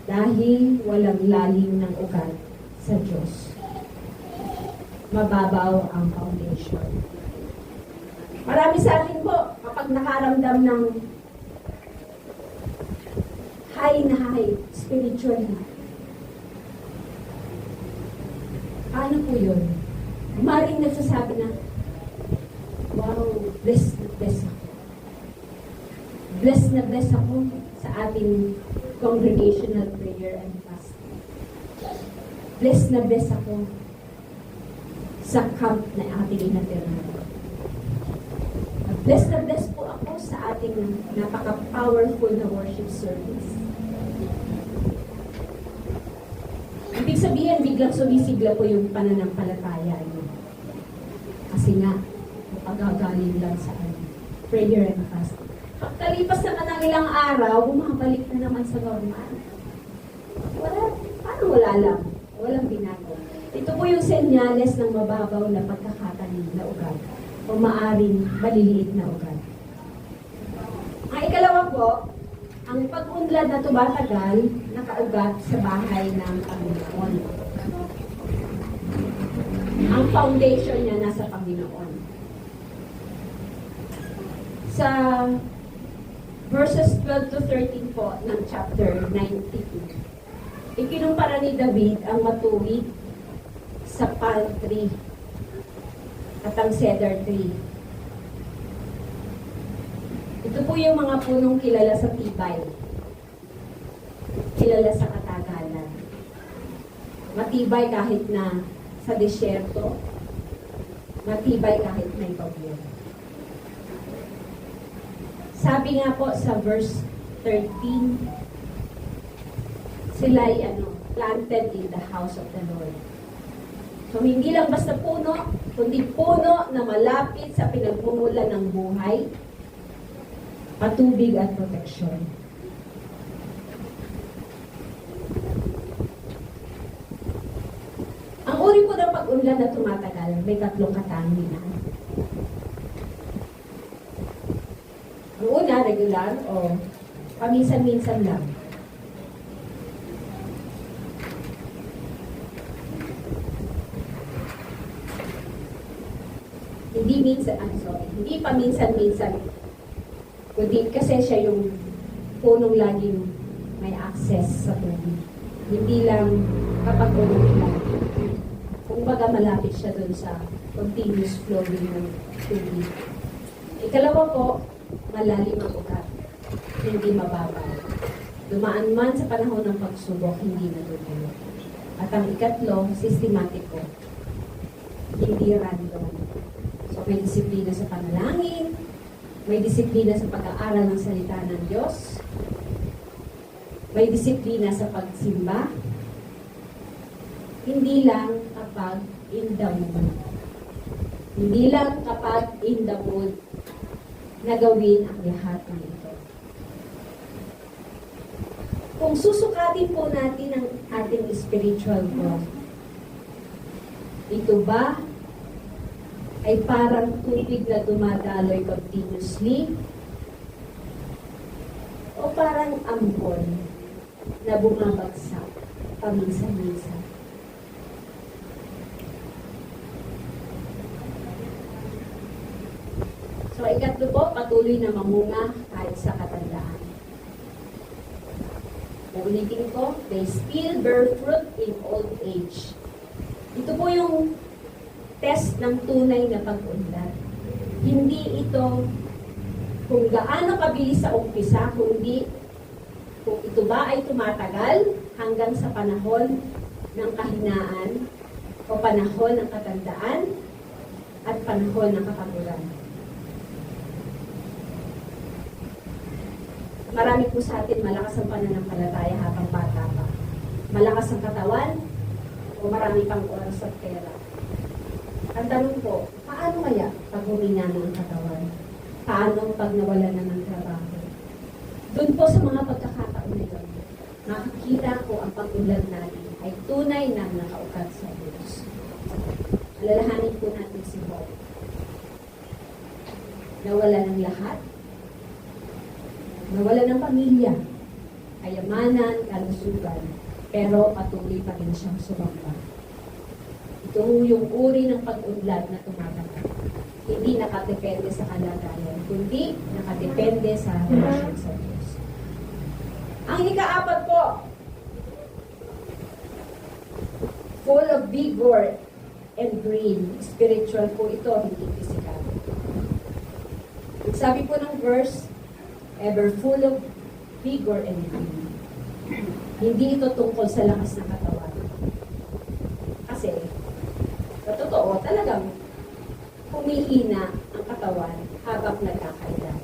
Dahil walang lalim ng ugat sa Diyos. Mababaw ang foundation. Marami sa atin po, kapag nakaramdam ng high na high, spiritually. Ano po yun? Maring nagsasabi na, wow, blessed na blessed ako. Blessed na blessed ako sa ating congregational prayer and fasting. Blessed na blessed ako sa camp na ating inatirahan. Blessed na blessed po ako sa ating napaka-powerful na worship service. Ibig sabihin, biglang sumisigla po yung pananampalataya niyo. Kasi nga, pagagaling lang sa prayer and fasting. Pagkalipas naman ng ilang araw, bumabalik na naman sa normal. Wala wala lang. Walang binago. Ito po yung senyales ng mababaw na pagkakatanim na ugat o maaring maliliit na ugat. Ang ikalawa po, ang pag-unlad na tumatagal, nakaugat sa bahay ng Panginoon. Ang foundation niya nasa Panginoon. Sa verses 12 to 13 po ng chapter 92, ikinumpara ni David ang matuwid sa palm tree at ang cedar tree. Ito po yung mga punong kilala sa tibay, kilala sa katagalan. Matibay kahit na sa disyerto, matibay kahit may bagyo. Sabi nga po sa verse 13, sila ay planted in the house of the Lord. So, hindi lang basta puno, kundi puno na malapit sa pinagmumulan ng buhay, patubig at proteksyon. Ang uri po ng pag-unlad na tumatagal, may tatlong katangian. Ang una, regular o paminsan-minsan lang. Hindi paminsan-minsan, kundi kasi siya yung punong laging may access sa tubig. Hindi lang kapag umuulan. Kung baga malapit siya dun sa continuous flowing ng tubig. Ikalawa po, malalim ang ugat. Hindi mababaw. Dumaan man sa panahon ng pagsubok, hindi natutuyo. At ang ikatlo, sistematiko. Hindi random. So may disiplina sa panalangin, may disiplina sa pag-aaral ng salita ng Diyos, may disiplina sa pagsimba, hindi lang kapag in the mood. Hindi lang kapag in the mood na gawin ang lahat ng ito. Kung susukatin po natin ang ating spiritual growth, ito ba ay parang tubig na dumadaloy continuously o parang ambon na bumabagsak paminsan-minsan? So, ikatlo po, patuloy na mamunga kahit sa katandaan. Ulitin ko, they still bear fruit in old age. Ito po yung test ng tunay na pag-unlad. Hindi ito kung gaano kabilis sa umpisa, kundi kung ito ba ay tumatagal hanggang sa panahon ng kahinaan o panahon ng katandaan at panahon ng kakaguran. Marami po sa atin malakas ang pananampalataya habang bata pa. Malakas ang katawan o marami pang oras at pera. Ang tanong po, paano kaya pag humina na ang katawan? Paano pag nawala na ng trabaho? Doon po sa mga pagkakataon na yun, makikita ko ang pag-unlad natin ay tunay na nakaukat sa Diyos. Alalahanin po natin si Bob. Nawala ng lahat. Nawala ng pamilya, kayamanan, kalusugan, pero patuloy pa rin siyang sumamba. Ito yung uri ng pag-unlad na tumatagal. Hindi nakadepende sa kalagayan, kundi nakadepende sa relasyon sa Diyos. Ang ika-apat po, full of vigor and green. Spiritual po ito, hindi physical. Sabi po ng verse, ever full of vigor and green. Hindi ito tungkol sa lakas ng katawan. Kasi, sa totoo, talagang humihina ang katawan habang nagkakaedad.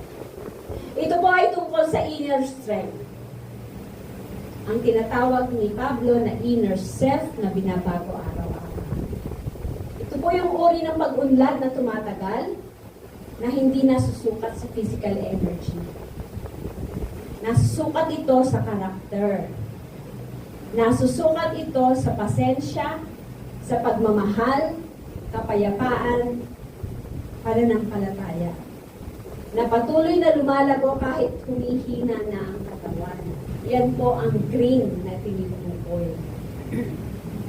Ito po ay tungkol sa inner strength. Ang tinatawag ni Pablo na inner self na binabago araw-araw. Ito po yung uri ng pag-unlad na tumatagal na hindi nasusukat sa physical energy. Nasusukat ito sa karakter. Nasusukat ito sa pasensya, sa pagmamahal, kapayapaan, pananampalataya, na patuloy na lumalago kahit humihina na ang katawan. Yan po ang green na tinutukoy.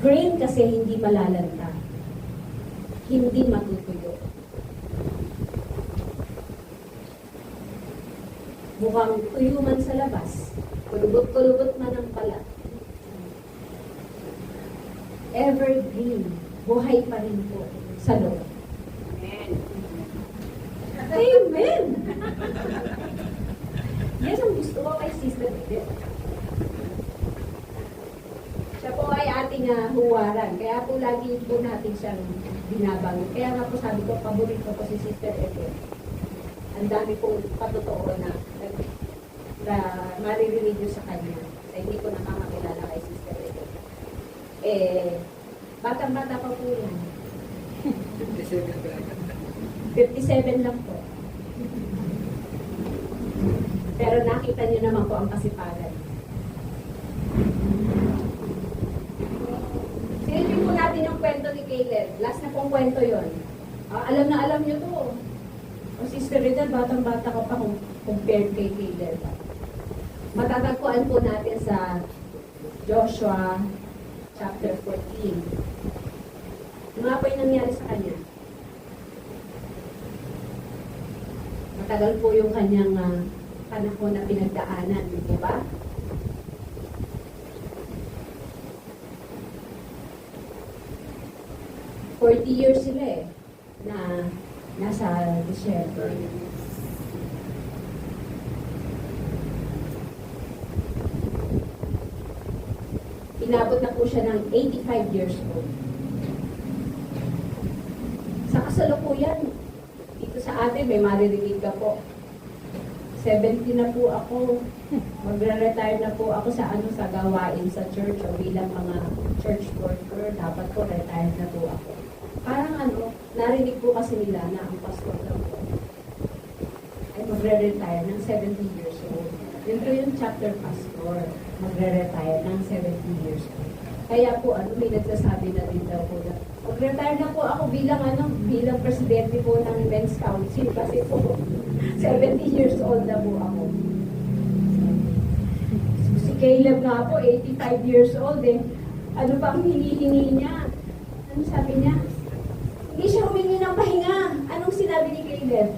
Green kasi hindi malalanta, hindi matutuyo. Mukhang tuyo man sa labas, kulubot-kulubot man ang pala. Evergreen, buhay pa rin po sa loob. Amen! Yes, ang gusto ko kay Sister Edith. Siya po ay ating huwaran. Kaya po lagi po natin siyang binabangon. Kaya nga po sabi ko, paborito ko si Sister Edith. Ang dami pong patotoo na maririnig nyo sa kanya. Sa hindi ko nakakakilala kay Sister Edith. Batang-bata pa po yan. 57 lang po. Pero nakita niyo naman po ang kasipagan. Silipin po natin yung kwento ni Caleb. Last na pong kwento yon. Alam na alam niyo to. O Sister Rita, batang-bata ka pa compared kay Caleb. Matatagpuan po natin sa Joshua chapter 14. Ano nga po yung nangyari sa kanya? Matagal po yung kanyang panahon na pinagdaanan, di ba? $40 years sila na nasa desierto. Inabot na po siya ng 85 years old. Sa kasalukuyan, dito sa atin, may maririnig ka po. 70 na po ako. Magre-retire na po ako sa sa gawain sa church o bilang mga church worker. Dapat po retired na po ako. Parang narinig po kasi nila na ang pastor lang po ay magre-retire ng 70 years old. Yun po yung chapter pastor. Magre-retire ng 70 years old. Kaya po, may nagsasabi na din daw po na mag-retire na po ako bilang presidente po ng Men's Council kasi po 70 years old na po ako. Si Caleb nga po, 85 years old Ano pa ang hinihingi niya? Ano sabi niya? Hindi siya humingi ng pahinga. Anong sinabi ni Caleb?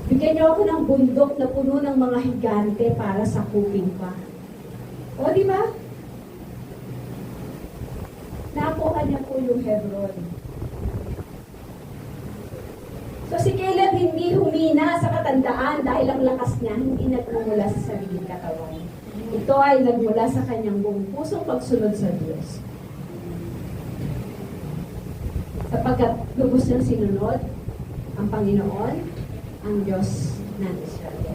Bigyan niyo ako ng bundok na puno ng mga higante para sakupin pa. O, di ba? Nakuha niya po yung Hebron. So si Caleb hindi humina sa katandaan dahil ang lakas niya hindi nagmumula sa sariling katawan. Ito ay nagmula sa kanyang buong pusong pagsunod sa Diyos. Sapagkat lubos niyang sinunod ang Panginoon, ang Diyos ng Israel.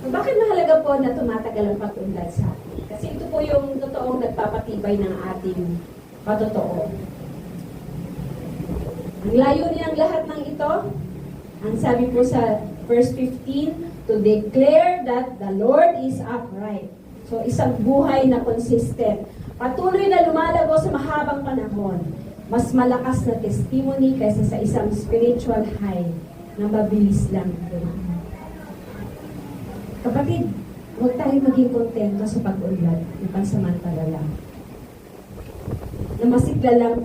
Bakit mahalaga po na tumatagal ang pag-unlad sa atin? Kasi ito po yung totoong nagpapatibay ng ating patotoo. Ang layunin ng lahat ng ito, ang sabi po sa verse 15, to declare that the Lord is upright. So isang buhay na consistent. Patuloy na lumalago sa mahabang panahon. Mas malakas na testimony kaysa sa isang spiritual high na mabilis lang dumaan. Kapatid, huwag tayo maging kontento sa pag-unlad ng pansamantala lang. Na masigla lang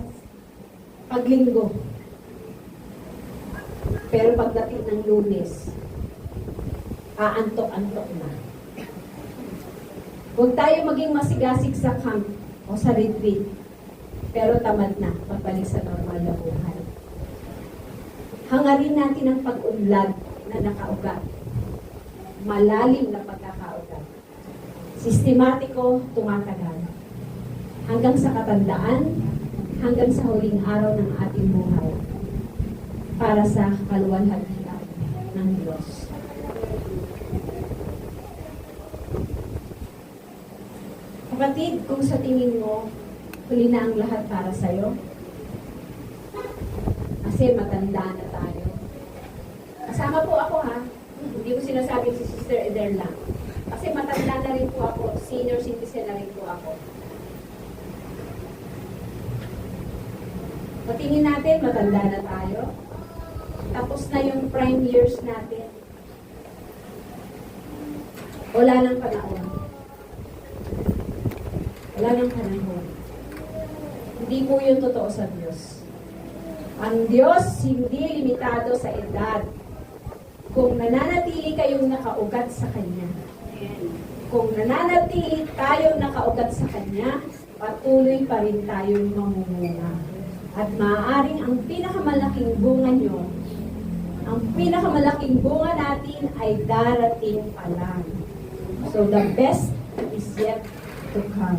paglinggo. Pero pagdating ng Lunes, aantok-antok na. Huwag tayo maging masigasig sa camp o sa retreat. Pero tamad na pagbalik sa normal na buhay. Hangarin natin ang pag-unlad na nakaugat. Malalim na pagkakaugat. Sistematiko, tumatagal. Hanggang sa katandaan, hanggang sa huling araw ng ating buhay. Para sa kaluwalhatian ng Diyos. Kapatid, kung sa tingin mo, huli na ang lahat para sa'yo, kasi matanda na tayo, Kasama po ako ha. Hindi ko sinasabing si Sister Eder lang. Kasi matanda na rin po ako. Senior citizen na rin po ako. Patingin natin, matanda na tayo. Tapos na yung prime years natin. Wala nang panahon. Wala nang panahon. Hindi po yun totoo sa Diyos. Ang Diyos hindi limitado sa edad. Kung nananatili kayong nakaugat sa Kanya, kung nananatili tayong nakaugat sa Kanya, patuloy pa rin tayong mamumunga. At maaaring ang pinakamalaking bunga nyo, ang pinakamalaking bunga natin ay darating pa lang. So the best is yet to come.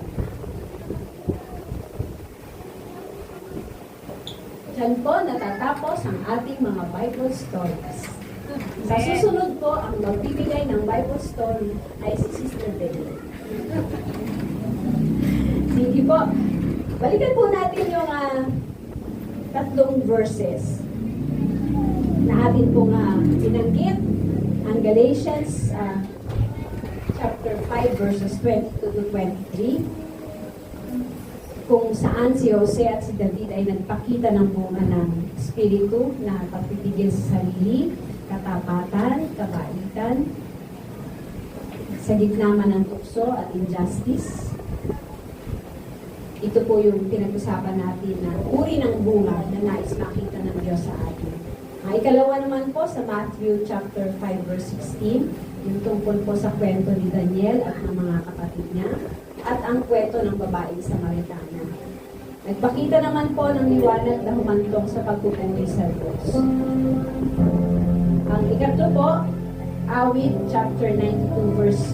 Diyan po natatapos ang ating mga Bible stories. Sa susunod po, ang magbibigay ng Bible story ay si Sister Belle. Sige po. Balikan po natin yung tatlong verses na atin pong binanggit. Ang Galatians chapter 5 verses 22 to 23, kung saan si Jose at si David ay nagpakita ng bunga ng Espiritu na pagpipigil sa sarili, katapatan, kabaitan, sa gitna man ng tukso at injustice. Ito po yung pinag-usapan natin na uri ng bunga na nais makita ng Diyos sa atin. Ikalawa naman po sa Matthew chapter 5 verse 16, yung tungkol po sa kwento ni Daniel at ng mga kapatid niya, at ang kwento ng babaeng Samaritana. Nagpakita naman po ng liwanag na humantong sa pagpupuri sa Diyos. Ang ikatlo po, Awit chapter 92 verse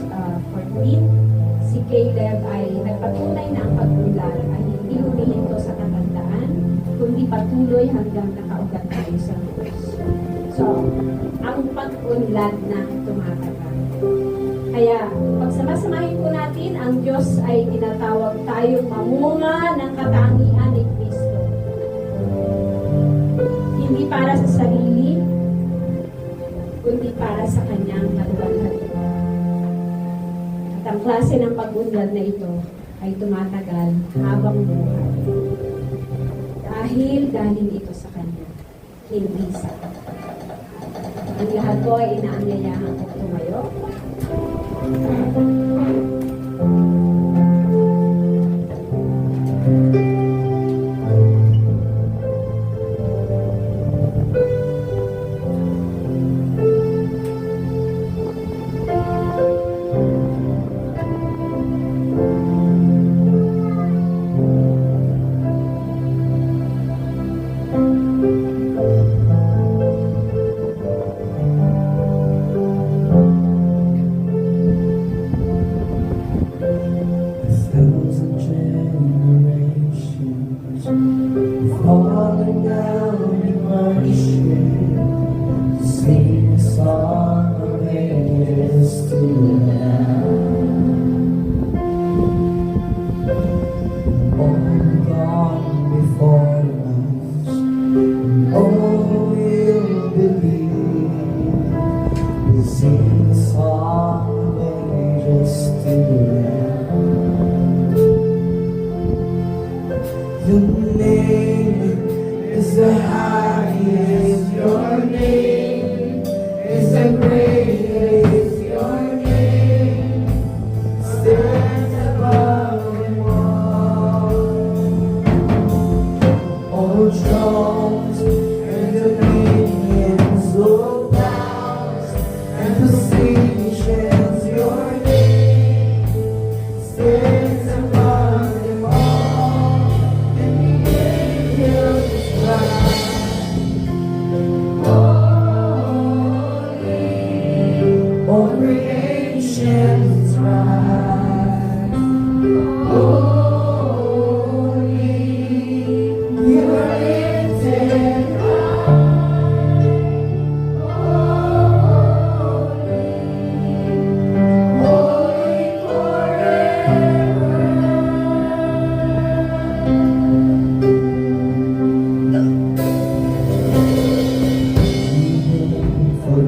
14, si Caleb ay nagpatunay na ang pag-unlad ay hindi humihinto sa katandaan, kundi patuloy hanggang nakaugat tayo sa Diyos. So, ang pag-unlad na tumatagal. Kaya, pagsamasamahin po natin, ang Diyos ay tinatawag tayong mamunga ng katangian ni Kristo. Hindi para sa sarili, kundi para sa Kanyang kaluwalhati. At ang klase ng pag-unlad na ito ay tumatagal habang buhay. Dahil galing ito sa Kanya, hindi sa atin. Ang lahat po ay inaanyayahan ko tumayo. For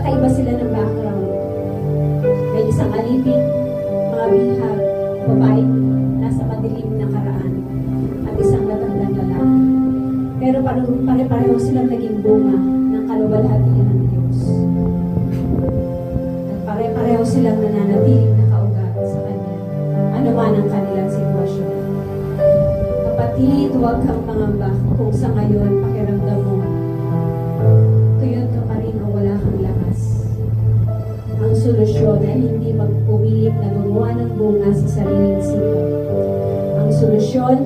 Magkakaiba sila ng background. May isang alipin, mga bihag, babaeng nasa madilim na karaan, at isang matandang lalaki. Pero pare-pareho silang naging bunga ng kaluwalhatian ng Diyos. At pare-pareho silang nananatiling nakaugat sa Kanya, ano man ang kanilang sitwasyon. Kapatid, huwag kang mangamba kung sa ngayon pakiramdam mo tuyot ka pa rin o wala kang lakas. Ang solusyon ay hindi magpumilit na gumawa ng bunga sa sariling sikap. Ang solusyon,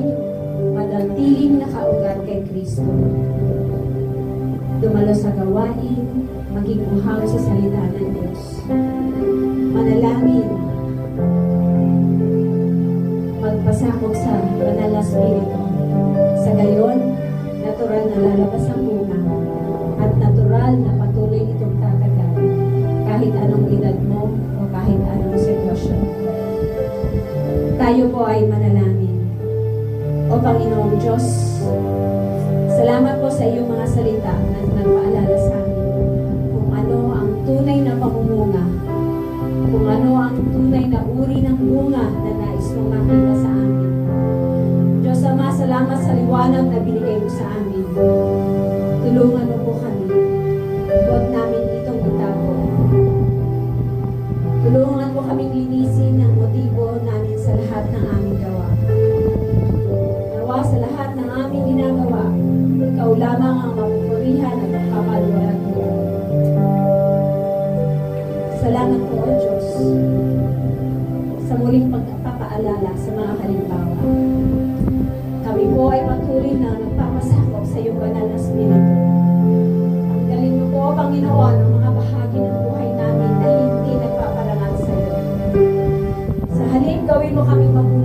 manatiling nakaugat kay Kristo. Dumalo sa gawain, maging uhaw sa salita ng Diyos. Manalangin, magpasakop sa banal na Espiritu. Sa gayon, natural na lalabas ang bunga at natural na patuloy itong tatagal kahit anong edad mo o kahit anong sitwasyon. Tayo po ay manalangin. O Panginoong Diyos, salamat po sa iyong mga salita na nagpaalala sa amin kung ano ang tunay na pamumunga, kung ano ang tunay na uri ng bunga na nais mong makita sa amin. Diyos Ama, salamat sa liwanag na binigay mo sa amin. Tulungan mo po kami. Huwag namin itong itago. Tulungan mo kaming linisin ang motibo namin sa lahat ng aming gawa. Nawa sa lahat ng aming ginagawa, ikaw lamang ang mapupurihan at magpapaluwalag mo. Salamat po, O Diyos, sa muling pagpapaalala sa mga halimbawa. Kami po ay patuloy na nagpapasakop sa iyong banal na Espiritu. Tanggalin mo po, Panginoon, ang mga bahagi ng buhay namin na hindi nagpaparangal sa iyo. Sa halip, gawin mo kami mabuhay